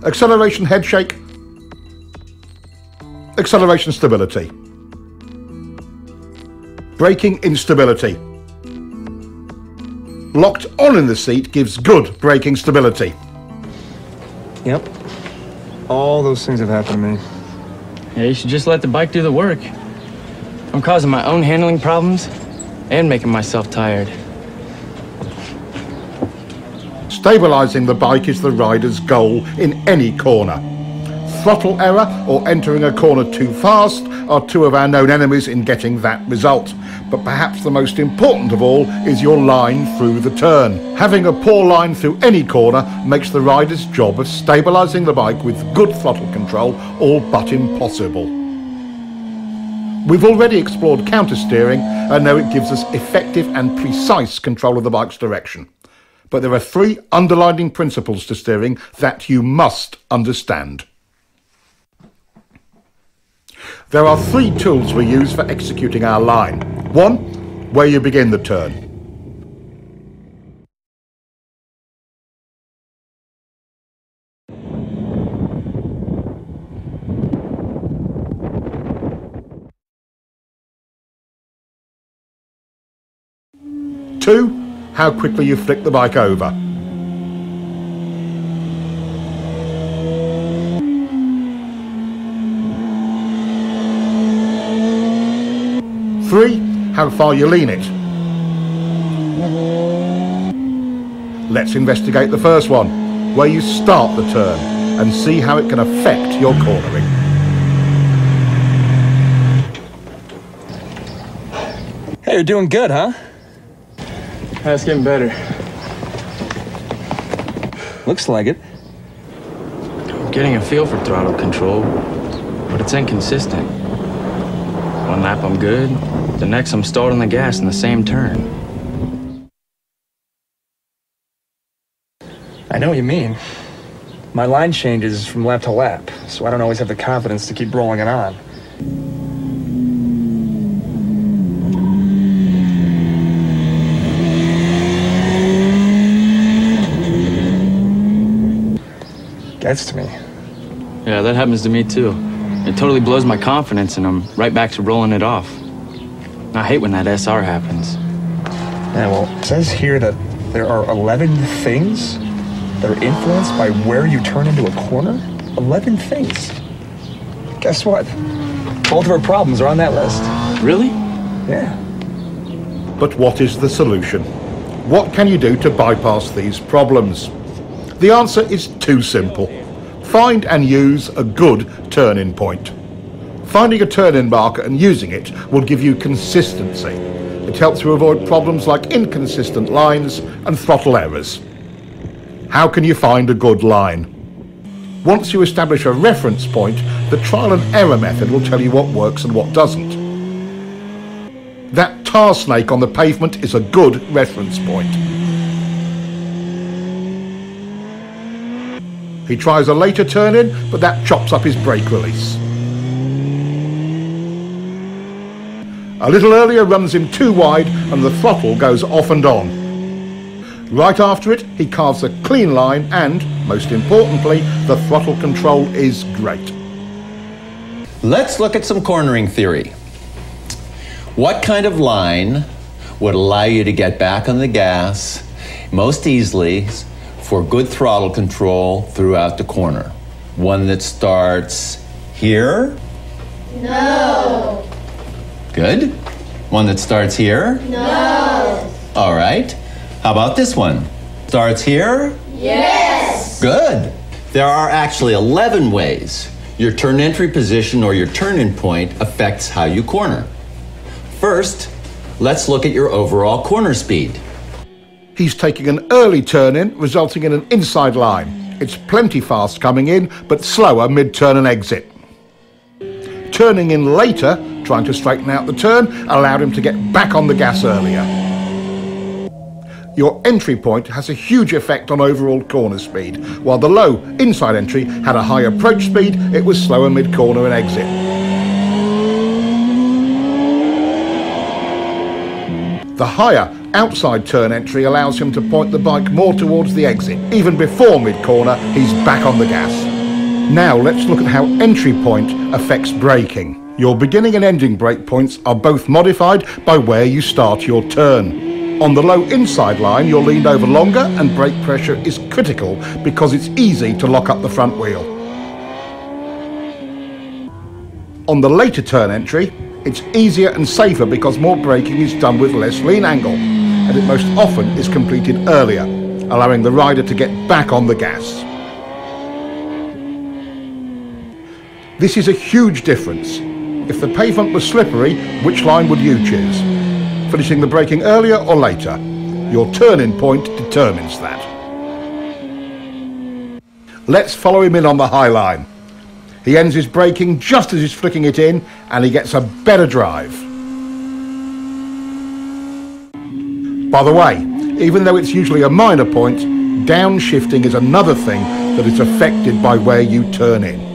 Acceleration head shake. Acceleration stability. Braking instability. Locked on in the seat gives good braking stability. Yep. All those things have happened to me. Yeah, you should just let the bike do the work. I'm causing my own handling problems and making myself tired. Stabilising the bike is the rider's goal in any corner. Throttle error or entering a corner too fast are two of our known enemies in getting that result. But perhaps the most important of all is your line through the turn. Having a poor line through any corner makes the rider's job of stabilising the bike with good throttle control all but impossible. We've already explored counter-steering and know it gives us effective and precise control of the bike's direction. But there are three underlying principles to steering that you must understand. There are three tools we use for executing our line. One, where you begin the turn. Two, how quickly you flick the bike over. Three, how far you lean it. Let's investigate the first one, where you start the turn, and see how it can affect your cornering. Hey, you're doing good, huh? That's getting better. Looks like it. I'm getting a feel for throttle control, but it's inconsistent. One lap I'm good, the next I'm stalled on the gas in the same turn. I know what you mean. My line changes from lap to lap, so I don't always have the confidence to keep rolling it on. Gets to me. Yeah, that happens to me too. It totally blows my confidence and I'm right back to rolling it off. I hate when that SR happens. Yeah, well, it says here that there are 11 things that are influenced by where you turn into a corner? 11 things. Guess what? Both of our problems are on that list. Really? Yeah. But what is the solution? What can you do to bypass these problems? The answer is too simple. Find and use a good turn-in point. Finding a turn-in marker and using it will give you consistency. It helps you avoid problems like inconsistent lines and throttle errors. How can you find a good line? Once you establish a reference point, the trial and error method will tell you what works and what doesn't. That tar snake on the pavement is a good reference point. He tries a later turn-in, but that chops up his brake release. A little earlier runs him too wide and the throttle goes off and on. Right after it, he carves a clean line and, most importantly, the throttle control is great. Let's look at some cornering theory. What kind of line would allow you to get back on the gas most easily for good throttle control throughout the corner? One that starts here? No. Good. One that starts here? No. All right. How about this one? Starts here? Yes. Good. There are actually 11 ways your turn entry position or your turn-in point affects how you corner. First, let's look at your overall corner speed. He's taking an early turn-in, resulting in an inside line. It's plenty fast coming in, but slower mid-turn and exit. Turning in later, trying to straighten out the turn, allowed him to get back on the gas earlier. Your entry point has a huge effect on overall corner speed. While the low inside entry had a high approach speed, it was slower mid-corner and exit. The higher outside turn entry allows him to point the bike more towards the exit. Even before mid-corner, he's back on the gas. Now let's look at how entry point affects braking. Your beginning and ending brake points are both modified by where you start your turn. On the low inside line, you're leaned over longer and brake pressure is critical because it's easy to lock up the front wheel. On the later turn entry, it's easier and safer because more braking is done with less lean angle, and it most often is completed earlier, allowing the rider to get back on the gas. This is a huge difference. If the pavement was slippery, which line would you choose? Finishing the braking earlier or later? Your turn-in point determines that. Let's follow him in on the high line. He ends his braking just as he's flicking it in, and he gets a better drive. By the way, even though it's usually a minor point, downshifting is another thing that is affected by where you turn in.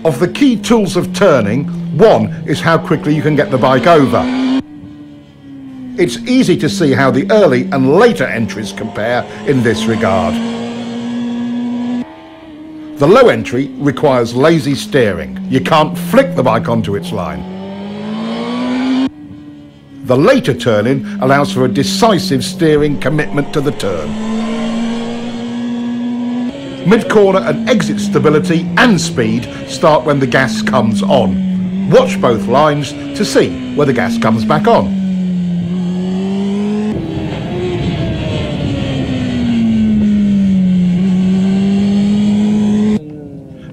Of the key tools of turning, one is how quickly you can get the bike over. It's easy to see how the early and later entries compare in this regard. The low entry requires lazy steering. You can't flick the bike onto its line. The later turn-in allows for a decisive steering commitment to the turn. Mid-corner and exit stability and speed start when the gas comes on. Watch both lines to see where the gas comes back on.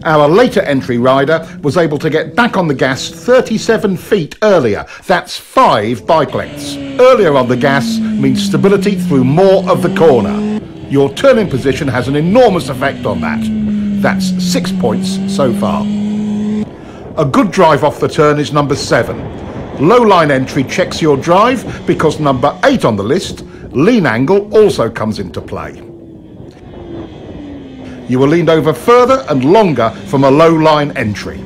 Our later entry rider was able to get back on the gas 37 feet earlier. That's 5 bike lengths. Earlier on the gas means stability through more of the corner. Your turn-in position has an enormous effect on that. That's 6 points so far. A good drive off the turn is number 7. Low line entry checks your drive because number 8 on the list, lean angle, also comes into play. You were leaned over further and longer from a low line entry.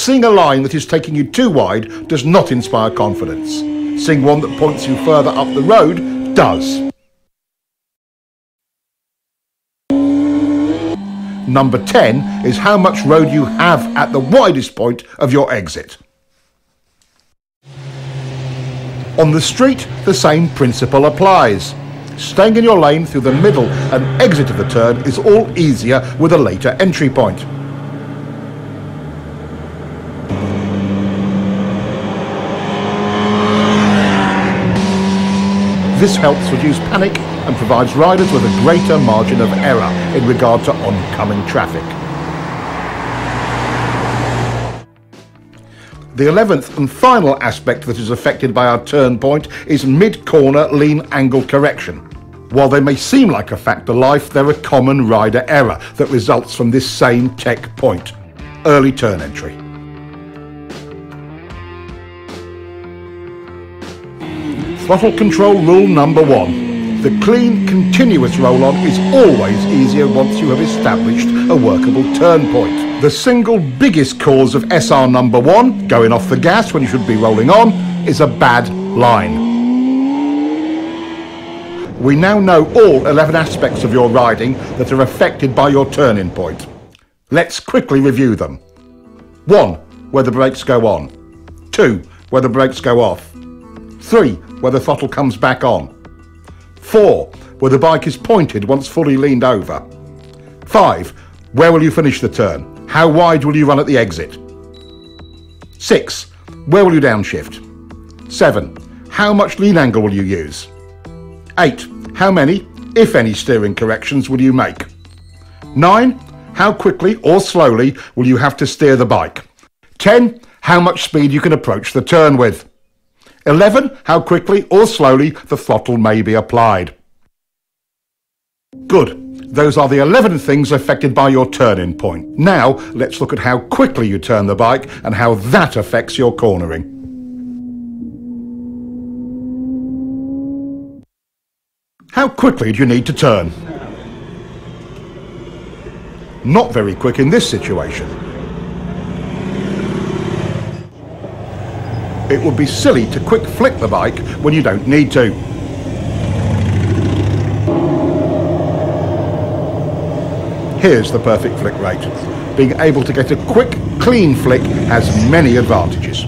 Seeing a line that is taking you too wide does not inspire confidence. Seeing one that points you further up the road does. Number 10 is how much road you have at the widest point of your exit. On the street, the same principle applies. Staying in your lane through the middle and exit of the turn is all easier with a later entry point. This helps reduce panic and provides riders with a greater margin of error in regard to oncoming traffic. The 11th and final aspect that is affected by our turn point is mid-corner lean angle correction. While they may seem like a fact of life, they're a common rider error that results from this same tech point, early turn entry. Throttle control rule number 1. The clean, continuous roll-on is always easier once you have established a workable turn point. The single biggest cause of SR number 1, going off the gas when you should be rolling on, is a bad line. We now know all 11 aspects of your riding that are affected by your turning point. Let's quickly review them. 1. Where the brakes go on. 2. Where the brakes go off. 3. Where the throttle comes back on. 4. Where the bike is pointed once fully leaned over. 5. Where will you finish the turn? How wide will you run at the exit? 6. Where will you downshift? 7. How much lean angle will you use? 8. How many, if any, steering corrections will you make? 9. How quickly or slowly will you have to steer the bike? 10. How much speed you can approach the turn with? 11. How quickly or slowly the throttle may be applied. Good. Those are the 11 things affected by your turning point. Now, let's look at how quickly you turn the bike and how that affects your cornering. How quickly do you need to turn? Not very quick in this situation. It would be silly to quick flick the bike when you don't need to. Here's the perfect flick rate. Being able to get a quick, clean flick has many advantages.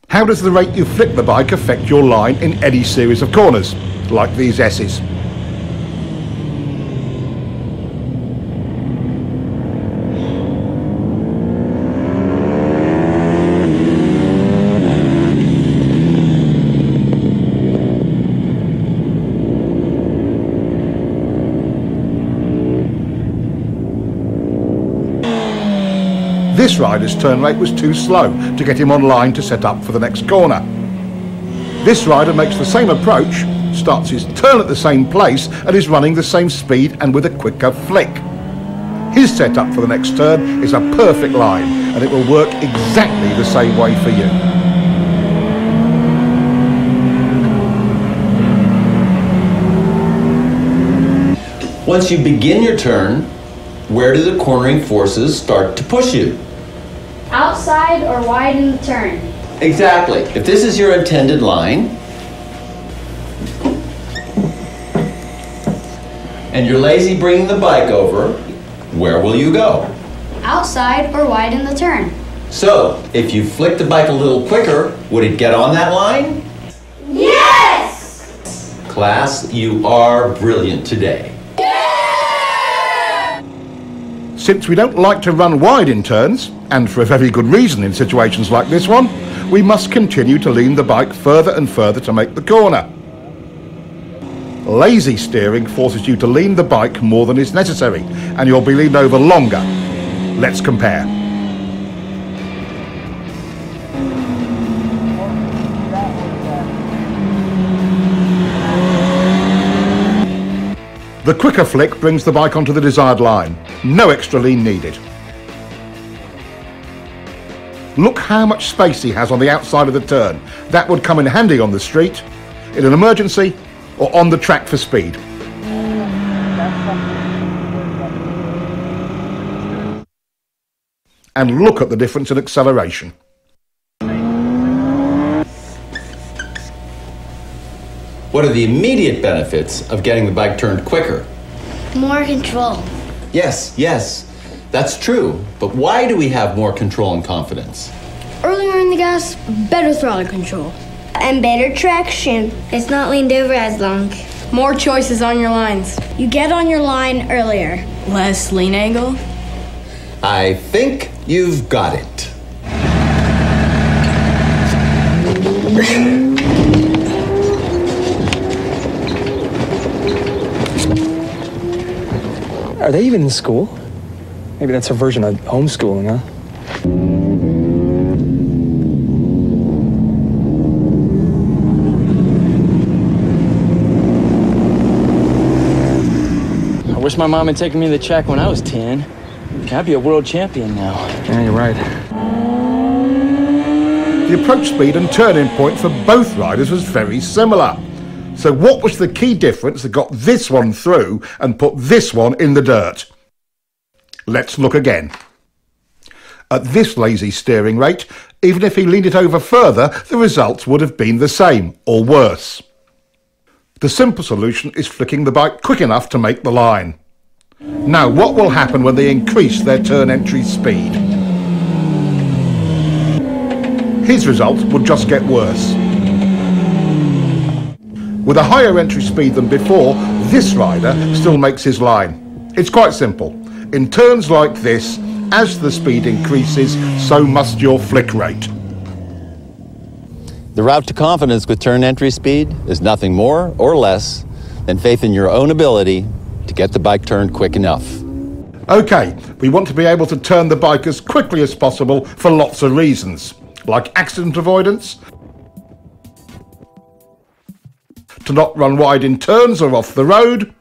How does the rate you flick the bike affect your line in any series of corners, like these S's? This rider's turn rate was too slow to get him on line to set up for the next corner. This rider makes the same approach, starts his turn at the same place and is running the same speed and with a quicker flick. His setup for the next turn is a perfect line and it will work exactly the same way for you. Once you begin your turn, where do the cornering forces start to push you? Outside or wide in the turn. Exactly. If this is your intended line, and you're lazy bringing the bike over, where will you go? Outside or wide in the turn. So, if you flick the bike a little quicker, would it get on that line? Yes! Class, you are brilliant today. Since we don't like to run wide in turns, and for a very good reason in situations like this one, we must continue to lean the bike further and further to make the corner. Lazy steering forces you to lean the bike more than is necessary, and you'll be leaned over longer. Let's compare. The quicker flick brings the bike onto the desired line. No extra lean needed. Look how much space he has on the outside of the turn. That would come in handy on the street, in an emergency, or on the track for speed. And look at the difference in acceleration. What are the immediate benefits of getting the bike turned quicker? More control. Yes, that's true. But why do we have more control and confidence? Earlier in the gas, better throttle control. And better traction. It's not leaned over as long. More choices on your lines. You get on your line earlier. Less lean angle. I think you've got it. Are they even in school? Maybe that's a version of homeschooling, huh? I wish my mom had taken me to the track when I was 10. I'd be a world champion now. Yeah, you're right. The approach speed and turning point for both riders was very similar. So what was the key difference that got this one through and put this one in the dirt? Let's look again. At this lazy steering rate, even if he leaned it over further, the results would have been the same, or worse. The simple solution is flicking the bike quick enough to make the line. Now, what will happen when they increase their turn entry speed? His result will just get worse. With a higher entry speed than before, this rider still makes his line. It's quite simple. In turns like this, as the speed increases, so must your flick rate. The route to confidence with turn entry speed is nothing more or less than faith in your own ability to get the bike turned quick enough. Okay, we want to be able to turn the bike as quickly as possible for lots of reasons, like accident avoidance, to not run wide in turns or off the road,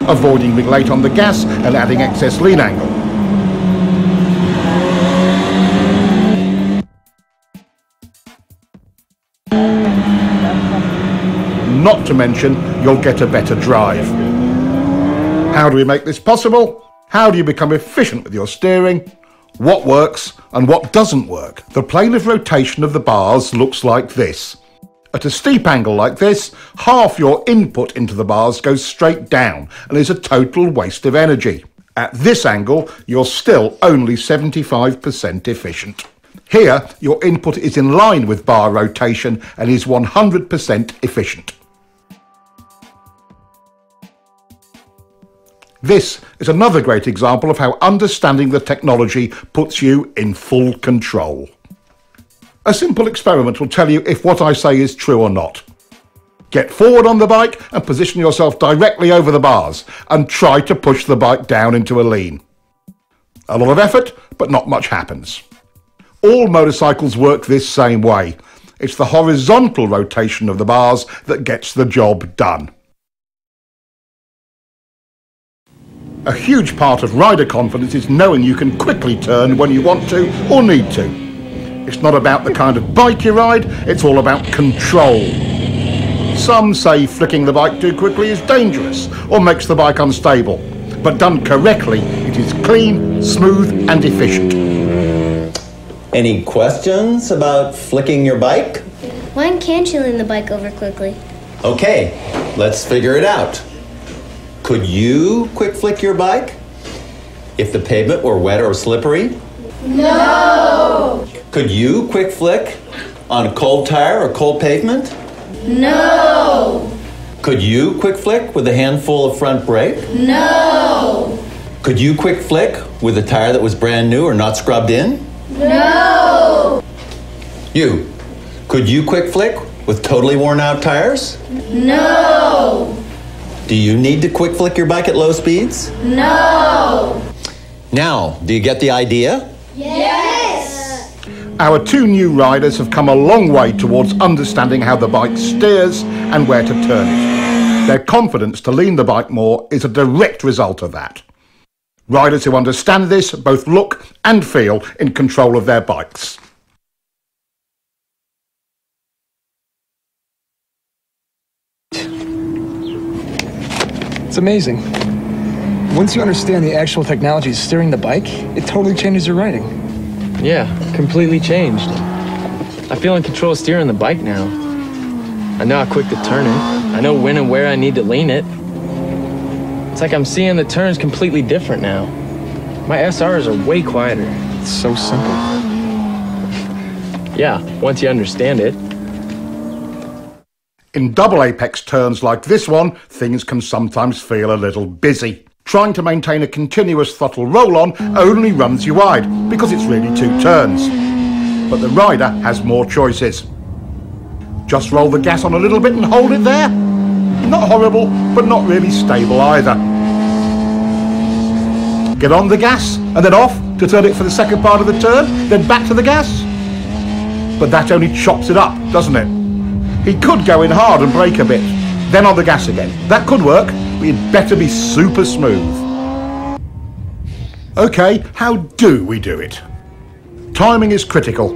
avoiding being late on the gas and adding excess lean angle. Not to mention, you'll get a better drive. How do we make this possible? How do you become efficient with your steering? What works and what doesn't work? The plane of rotation of the bars looks like this. At a steep angle like this, half your input into the bars goes straight down and is a total waste of energy. At this angle, you're still only 75% efficient. Here, your input is in line with bar rotation and is 100% efficient. This is another great example of how understanding the technology puts you in full control. A simple experiment will tell you if what I say is true or not. Get forward on the bike and position yourself directly over the bars and try to push the bike down into a lean. A lot of effort, but not much happens. All motorcycles work this same way. It's the horizontal rotation of the bars that gets the job done. A huge part of rider confidence is knowing you can quickly turn when you want to or need to. It's not about the kind of bike you ride, it's all about control. Some say flicking the bike too quickly is dangerous or makes the bike unstable, but done correctly, it is clean, smooth and efficient. Any questions about flicking your bike? When can't you lean the bike over quickly? Okay, let's figure it out. Could you quick flick your bike if the pavement were wet or slippery? No! Could you quick flick on a cold tire or cold pavement? No! Could you quick flick with a handful of front brake? No! Could you quick flick with a tire that was brand new or not scrubbed in? No! You, could you quick flick with totally worn out tires? No! Do you need to quick flick your bike at low speeds? No! Now, do you get the idea? Yes! Our two new riders have come a long way towards understanding how the bike steers and where to turn it. Their confidence to lean the bike more is a direct result of that. Riders who understand this both look and feel in control of their bikes. It's amazing. Once you understand the actual technology steering the bike, it totally changes your riding. Yeah, completely changed. I feel in control of steering the bike now. I know how quick to turn it. I know when and where I need to lean it. It's like I'm seeing the turns completely different now. My SRs are way quieter. It's so simple. Yeah, once you understand it. In double apex turns like this one, things can sometimes feel a little busy. Trying to maintain a continuous throttle roll-on only runs you wide, because it's really 2 turns. But the rider has more choices. Just roll the gas on a little bit and hold it there. Not horrible, but not really stable either. Get on the gas, and then off to turn it for the second part of the turn, then back to the gas. But that only chops it up, doesn't it? He could go in hard and brake a bit, then on the gas again. That could work, but you'd better be super smooth. Okay, how do we do it? Timing is critical.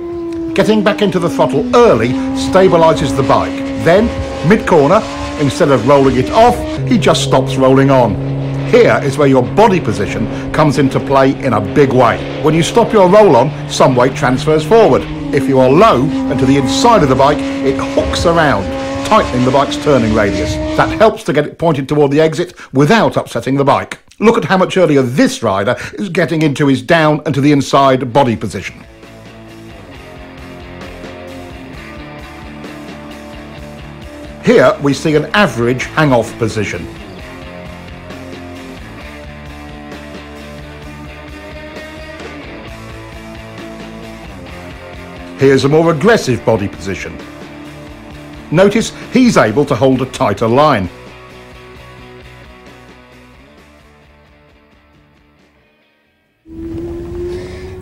Getting back into the throttle early stabilises the bike. Then, mid-corner, instead of rolling it off, he just stops rolling on. Here is where your body position comes into play in a big way. When you stop your roll-on, some weight transfers forward. If you are low and to the inside of the bike, it hooks around, tightening the bike's turning radius. That helps to get it pointed toward the exit without upsetting the bike. Look at how much earlier this rider is getting into his down and to the inside body position. Here we see an average hang-off position. Here's a more aggressive body position. Notice he's able to hold a tighter line.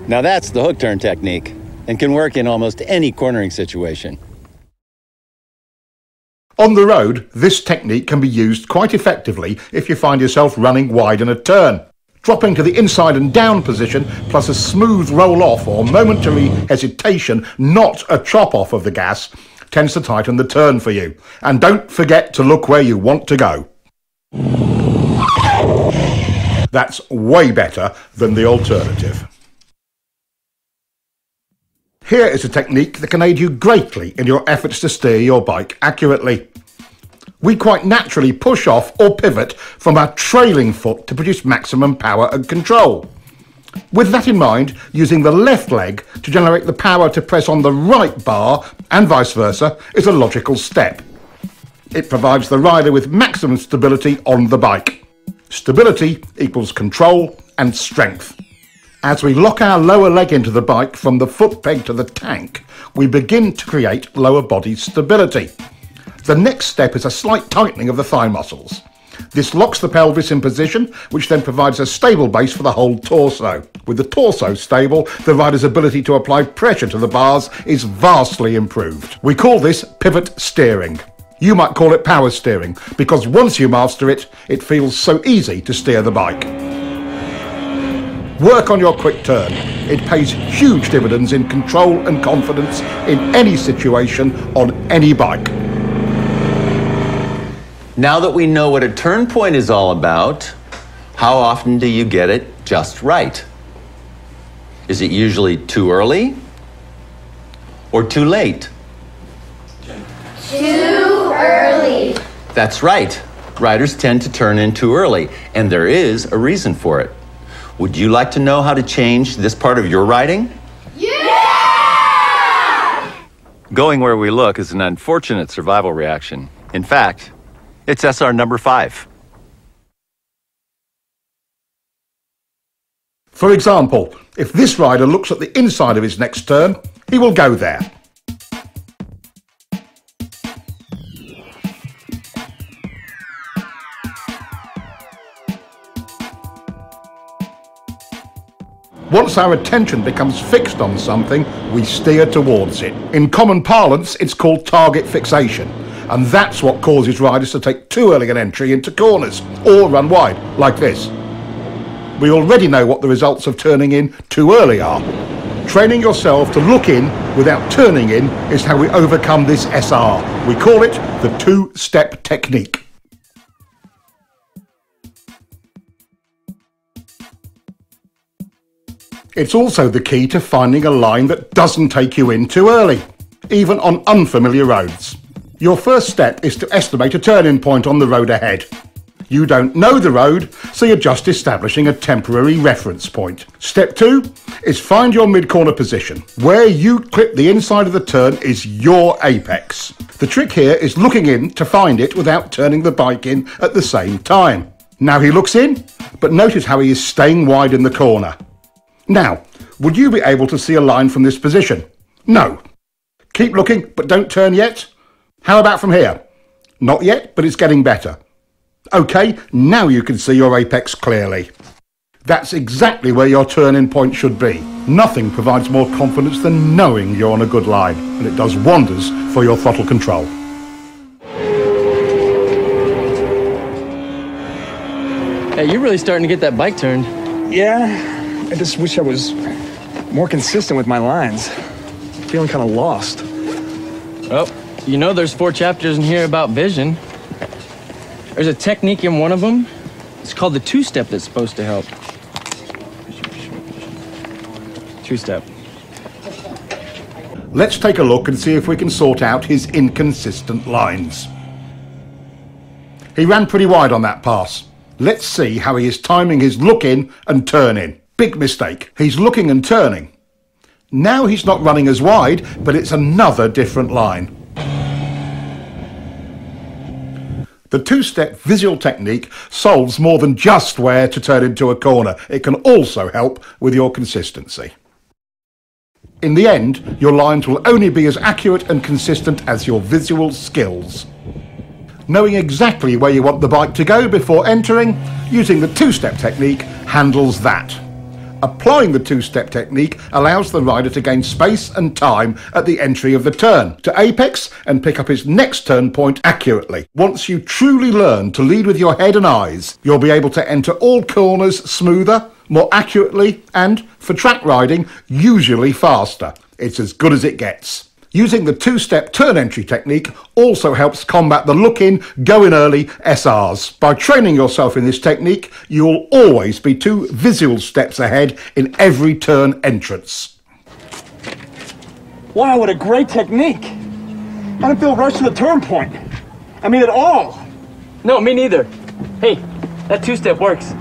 Now that's the hook turn technique, and can work in almost any cornering situation. On the road, this technique can be used quite effectively if you find yourself running wide in a turn. Dropping to the inside and down position, plus a smooth roll-off or momentary hesitation, not a chop-off of the gas, tends to tighten the turn for you. And don't forget to look where you want to go. That's way better than the alternative. Here is a technique that can aid you greatly in your efforts to steer your bike accurately. We quite naturally push off or pivot from our trailing foot to produce maximum power and control. With that in mind, using the left leg to generate the power to press on the right bar and vice versa is a logical step. It provides the rider with maximum stability on the bike. Stability equals control and strength. As we lock our lower leg into the bike from the foot peg to the tank, we begin to create lower body stability. The next step is a slight tightening of the thigh muscles. This locks the pelvis in position, which then provides a stable base for the whole torso. With the torso stable, the rider's ability to apply pressure to the bars is vastly improved. We call this pivot steering. You might call it power steering, because once you master it, it feels so easy to steer the bike. Work on your quick turn. It pays huge dividends in control and confidence in any situation on any bike. Now that we know what a turn point is all about, how often do you get it just right? Is it usually too early or too late? Too early. That's right. Riders tend to turn in too early, and there is a reason for it. Would you like to know how to change this part of your riding? Yeah! Going where we look is an unfortunate survival reaction. In fact, it's SR number 5. For example, if this rider looks at the inside of his next turn, he will go there. Once our attention becomes fixed on something, we steer towards it. In common parlance, it's called target fixation. And that's what causes riders to take too early an entry into corners, or run wide, like this. We already know what the results of turning in too early are. Training yourself to look in without turning in is how we overcome this SR. We call it the two-step technique. It's also the key to finding a line that doesn't take you in too early, even on unfamiliar roads. Your first step is to estimate a turn-in point on the road ahead. You don't know the road, so you're just establishing a temporary reference point. Step 2 is find your mid-corner position. Where you clip the inside of the turn is your apex. The trick here is looking in to find it without turning the bike in at the same time. Now he looks in, but notice how he is staying wide in the corner. Now, would you be able to see a line from this position? No. Keep looking, but don't turn yet. How about from here? Not yet, but it's getting better. OK, now you can see your apex clearly. That's exactly where your turn-in point should be. Nothing provides more confidence than knowing you're on a good line, and it does wonders for your throttle control. Hey, you're really starting to get that bike turned. Yeah, I just wish I was more consistent with my lines. Feeling kind of lost. Well, you know there's 4 chapters in here about vision. There's a technique in one of them. It's called the two-step that's supposed to help. Two-step. Let's take a look and see if we can sort out his inconsistent lines. He ran pretty wide on that pass. Let's see how he is timing his look in and turn in. Big mistake. He's looking and turning. Now he's not running as wide, but it's another different line. The two-step visual technique solves more than just where to turn into a corner. It can also help with your consistency. In the end, your lines will only be as accurate and consistent as your visual skills. Knowing exactly where you want the bike to go before entering, using the two-step technique handles that. Applying the two-step technique allows the rider to gain space and time at the entry of the turn, to apex and pick up his next turn point accurately. Once you truly learn to lead with your head and eyes, you'll be able to enter all corners smoother, more accurately, and, for track riding, usually faster. It's as good as it gets. Using the two-step turn entry technique also helps combat the look-in, go-in early SRs. By training yourself in this technique, you'll always be 2 visual steps ahead in every turn entrance. Wow, what a great technique. I don't feel rushed to the turn point. I mean, at all. No, me neither. Hey, that two-step works.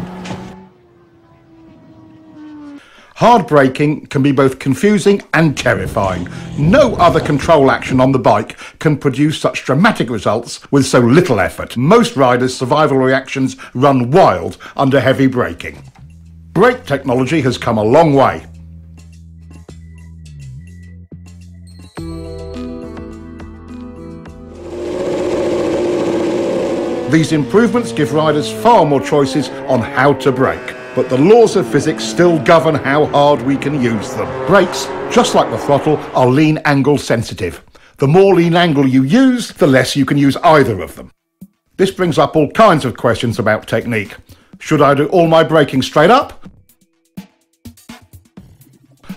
Hard braking can be both confusing and terrifying. No other control action on the bike can produce such dramatic results with so little effort. Most riders' survival reactions run wild under heavy braking. Brake technology has come a long way. These improvements give riders far more choices on how to brake. But the laws of physics still govern how hard we can use them. Brakes, just like the throttle, are lean angle sensitive. The more lean angle you use, the less you can use either of them. This brings up all kinds of questions about technique. Should I do all my braking straight up?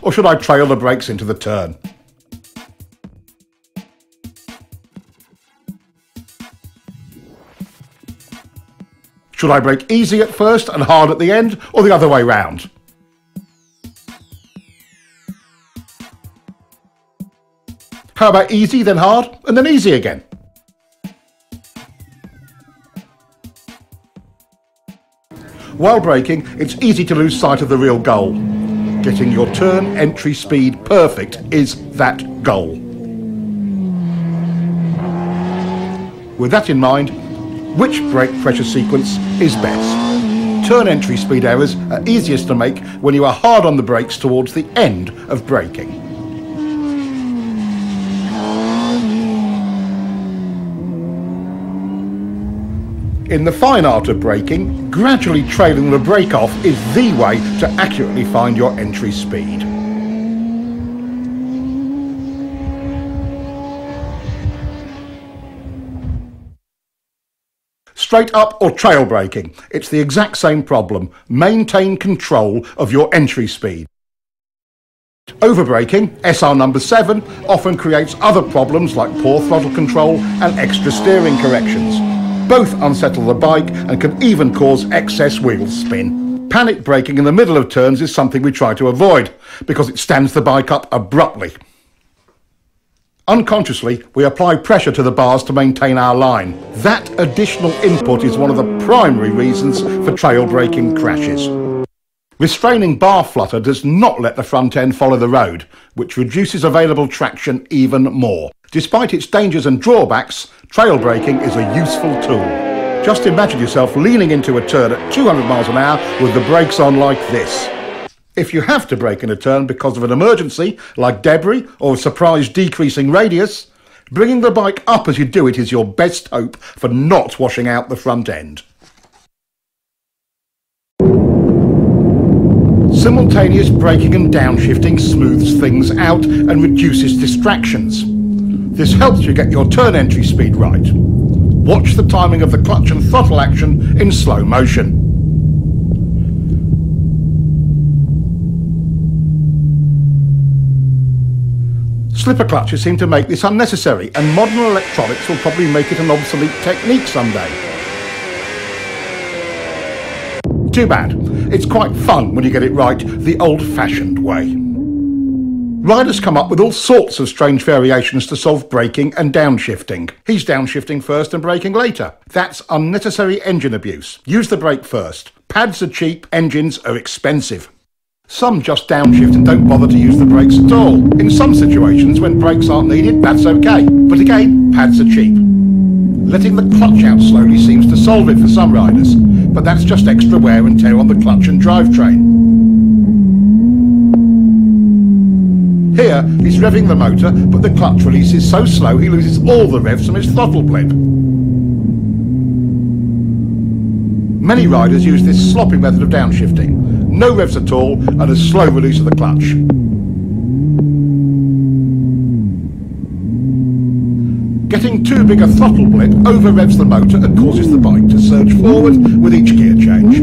Or should I trail the brakes into the turn? Should I brake easy at first and hard at the end, or the other way round? How about easy, then hard, and then easy again? While braking, it's easy to lose sight of the real goal. Getting your turn entry speed perfect is that goal. With that in mind, which brake pressure sequence is best? Turn entry speed errors are easiest to make when you are hard on the brakes towards the end of braking. In the fine art of braking, gradually trailing the brake off is the way to accurately find your entry speed. Straight up or trail braking, it's the exact same problem. Maintain control of your entry speed. Overbraking, SR number 7, often creates other problems like poor throttle control and extra steering corrections. Both unsettle the bike and can even cause excess wheel spin. Panic braking in the middle of turns is something we try to avoid because it stands the bike up abruptly. Unconsciously, we apply pressure to the bars to maintain our line. That additional input is one of the primary reasons for trail braking crashes. Restraining bar flutter does not let the front end follow the road, which reduces available traction even more. Despite its dangers and drawbacks, trail braking is a useful tool. Just imagine yourself leaning into a turn at 200 miles an hour with the brakes on like this. If you have to brake in a turn because of an emergency, like debris or a surprise decreasing radius, bringing the bike up as you do it is your best hope for not washing out the front end. Simultaneous braking and downshifting smooths things out and reduces distractions. This helps you get your turn entry speed right. Watch the timing of the clutch and throttle action in slow motion. Slipper clutches seem to make this unnecessary, and modern electronics will probably make it an obsolete technique someday. Too bad. It's quite fun when you get it right the old-fashioned way. Riders come up with all sorts of strange variations to solve braking and downshifting. He's downshifting first and braking later. That's unnecessary engine abuse. Use the brake first. Pads are cheap, engines are expensive. Some just downshift and don't bother to use the brakes at all. In some situations, when brakes aren't needed, that's okay. But again, pads are cheap. Letting the clutch out slowly seems to solve it for some riders, but that's just extra wear and tear on the clutch and drivetrain. Here, he's revving the motor, but the clutch release is so slow he loses all the revs from his throttle blip. Many riders use this sloppy method of downshifting. No revs at all and a slow release of the clutch. Getting too big a throttle blip over-revs the motor and causes the bike to surge forward with each gear change.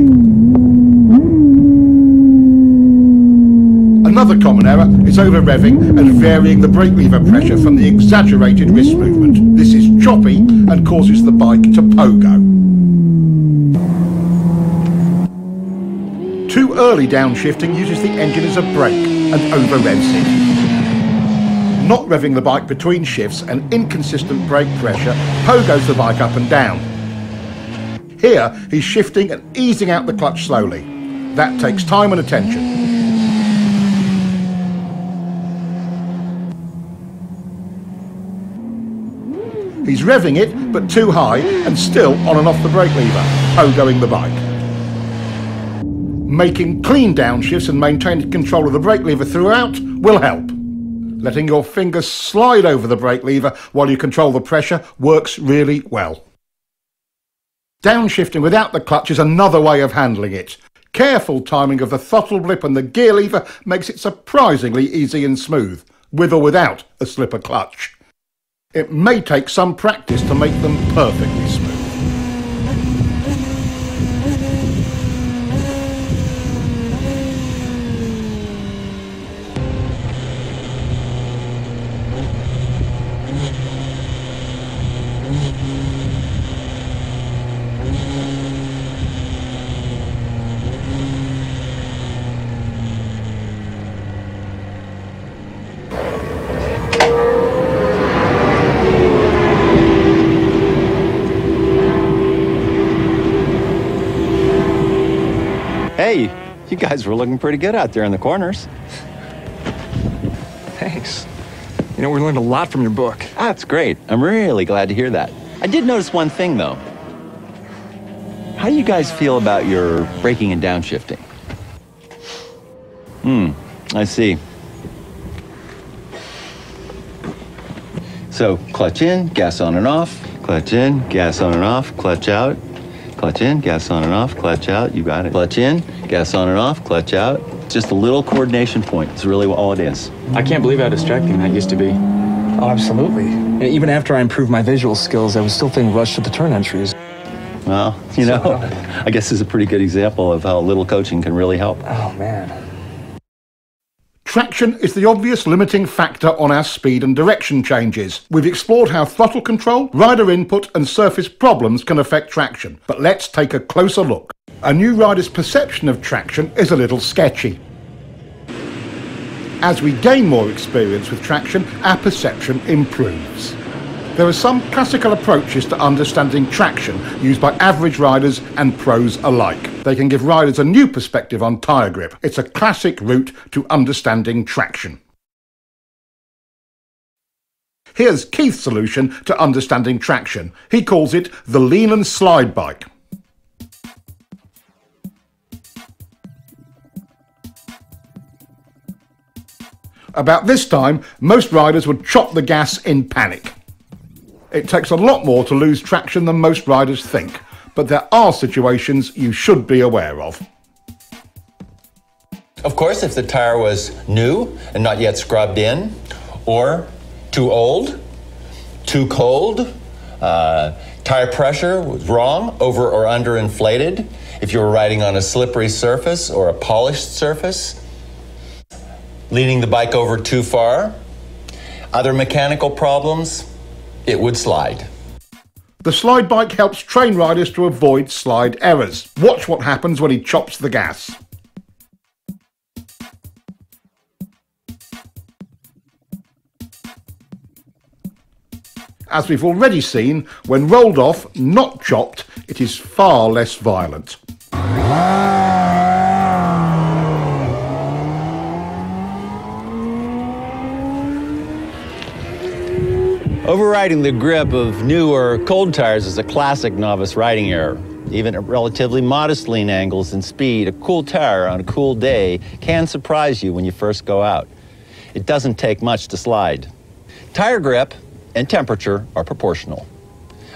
Another common error is over-revving and varying the brake lever pressure from the exaggerated wrist movement. This is choppy and causes the bike to pogo. Too early downshifting uses the engine as a brake and over-revs it. Not revving the bike between shifts and inconsistent brake pressure pogos the bike up and down. Here, he's shifting and easing out the clutch slowly. That takes time and attention. He's revving it, but too high and still on and off the brake lever, pogoing the bike. Making clean downshifts and maintaining control of the brake lever throughout will help. Letting your fingers slide over the brake lever while you control the pressure works really well. Downshifting without the clutch is another way of handling it. Careful timing of the throttle blip and the gear lever makes it surprisingly easy and smooth, with or without a slipper clutch. It may take some practice to make them perfectly smooth. Hey, you guys were looking pretty good out there in the corners. Thanks. You know, we learned a lot from your book. That's great. I'm really glad to hear that. I did notice one thing, though. How do you guys feel about your braking and downshifting? I see. So, clutch in, gas on and off. Clutch in, gas on and off, clutch out. Clutch in, gas on and off, clutch out. You got it. Clutch in, gas on and off, clutch out. Just a little coordination point. It's really all it is. I can't believe how distracting that used to be. Oh, absolutely. And even after I improved my visual skills, I was still feeling rushed at the turn entries. Well, Well, you know, I guess this is a pretty good example of how little coaching can really help. Oh, man. Traction is the obvious limiting factor on our speed and direction changes. We've explored how throttle control, rider input and surface problems can affect traction. But let's take a closer look. A new rider's perception of traction is a little sketchy. As we gain more experience with traction, our perception improves. There are some classical approaches to understanding traction used by average riders and pros alike. They can give riders a new perspective on tyre grip. It's a classic route to understanding traction. Here's Keith's solution to understanding traction. He calls it the lean and slide bike. About this time, most riders would chop the gas in panic. It takes a lot more to lose traction than most riders think, but there are situations you should be aware of. Of course, if the tire was new and not yet scrubbed in, or too old, too cold, tire pressure was wrong, over or under inflated, if you were riding on a slippery surface or a polished surface, leaning the bike over too far, other mechanical problems, it would slide. The slide bike helps train riders to avoid slide errors. Watch what happens when he chops the gas. As we've already seen, when rolled off, not chopped, it is far less violent. Overriding the grip of new or cold tires is a classic novice riding error. Even at relatively modest lean angles and speed, a cool tire on a cool day can surprise you when you first go out. It doesn't take much to slide. Tire grip and temperature are proportional.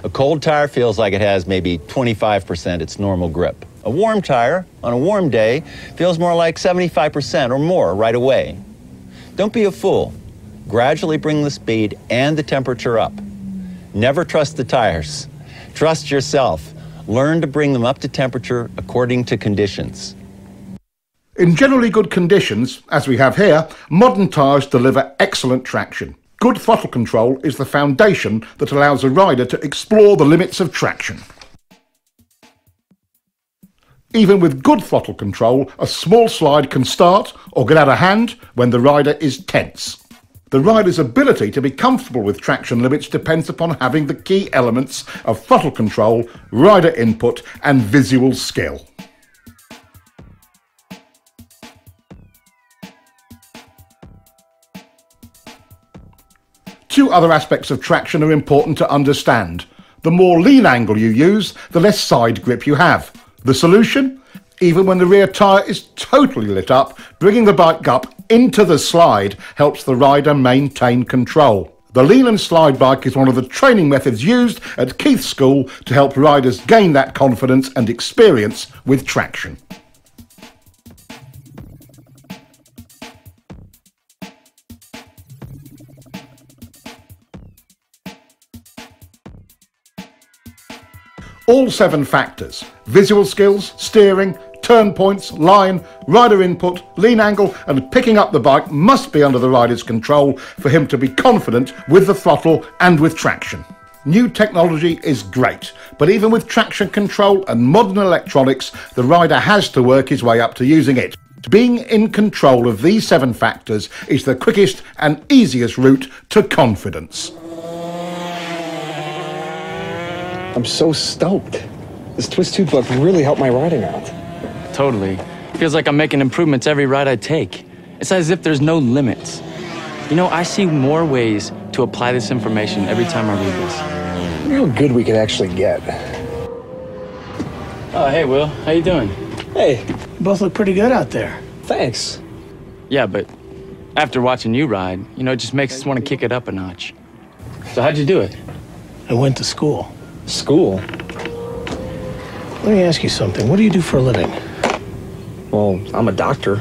A cold tire feels like it has maybe 25% its normal grip. A warm tire on a warm day feels more like 75% or more right away. Don't be a fool. Gradually bring the speed and the temperature up. Never trust the tires. Trust yourself. Learn to bring them up to temperature according to conditions. In generally good conditions, as we have here, modern tyres deliver excellent traction. Good throttle control is the foundation that allows a rider to explore the limits of traction. Even with good throttle control, a small slide can start or get out of hand when the rider is tense. The rider's ability to be comfortable with traction limits depends upon having the key elements of throttle control, rider input and visual skill. Two other aspects of traction are important to understand. The more lean angle you use, the less side grip you have. The solution? Even when the rear tyre is totally lit up, bringing the bike up into the slide helps the rider maintain control. The lean and slide bike is one of the training methods used at Keith's school to help riders gain that confidence and experience with traction. All 7 factors, visual skills, steering, turn points, line, rider input, lean angle and picking up the bike must be under the rider's control for him to be confident with the throttle and with traction. New technology is great, but even with traction control and modern electronics, the rider has to work his way up to using it. Being in control of these 7 factors is the quickest and easiest route to confidence. I'm so stoked. This twist tube book really helped my riding out. Totally. Feels like I'm making improvements every ride I take. It's as if there's no limits. You know, I see more ways to apply this information every time I read this. Look how good we can actually get. Oh, hey, Will. How you doing? Hey. You both look pretty good out there. Thanks. Yeah, but after watching you ride, you know, it just makes us want to kick it up a notch. So how'd you do it? I went to school. School? Let me ask you something. What do you do for a living? Well, I'm a doctor.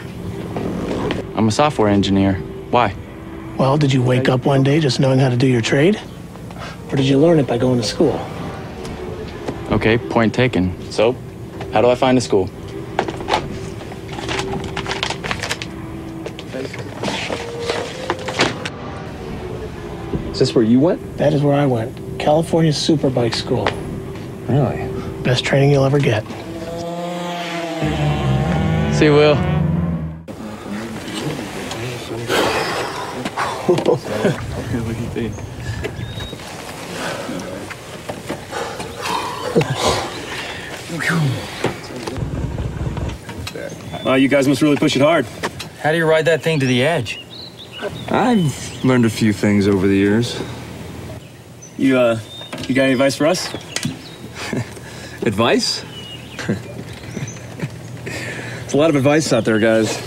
I'm a software engineer. Why? Well, did you wake up one day just knowing how to do your trade? Or did you learn it by going to school? Okay, point taken. So, how do I find a school? Is this where you went? That is where I went. California Superbike School. Really? Best training you'll ever get. See you, Will. Wow, you guys must really push it hard. How do you ride that thing to the edge? I've learned a few things over the years. You got any advice for us? Advice? There's a lot of advice out there, guys.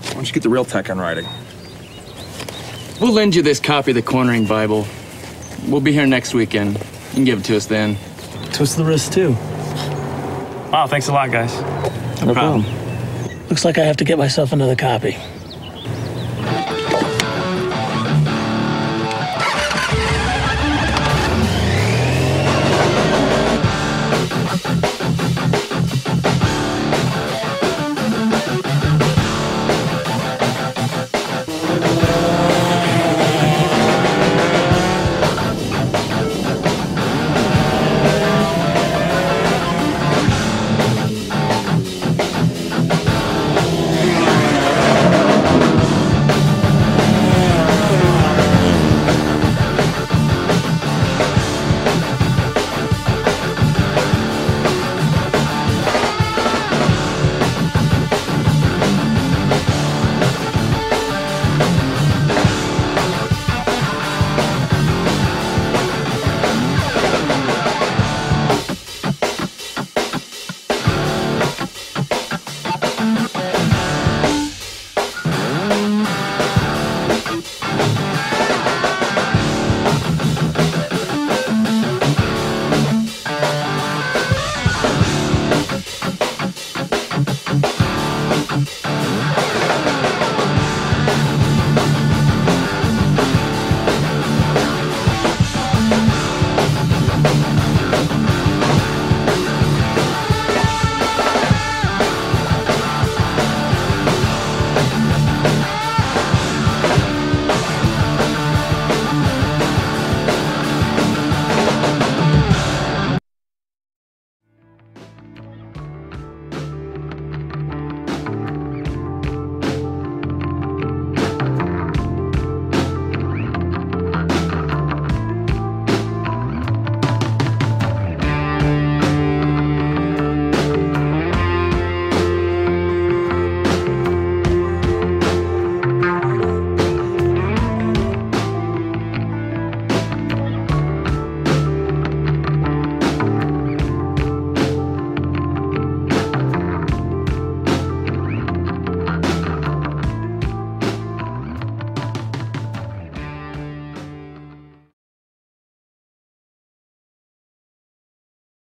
Why don't you get the real tech on riding? We'll lend you this copy of the Cornering Bible. We'll be here next weekend. You can give it to us then. Twist the wrist, too. Wow, thanks a lot, guys. No problem. Looks like I have to get myself another copy.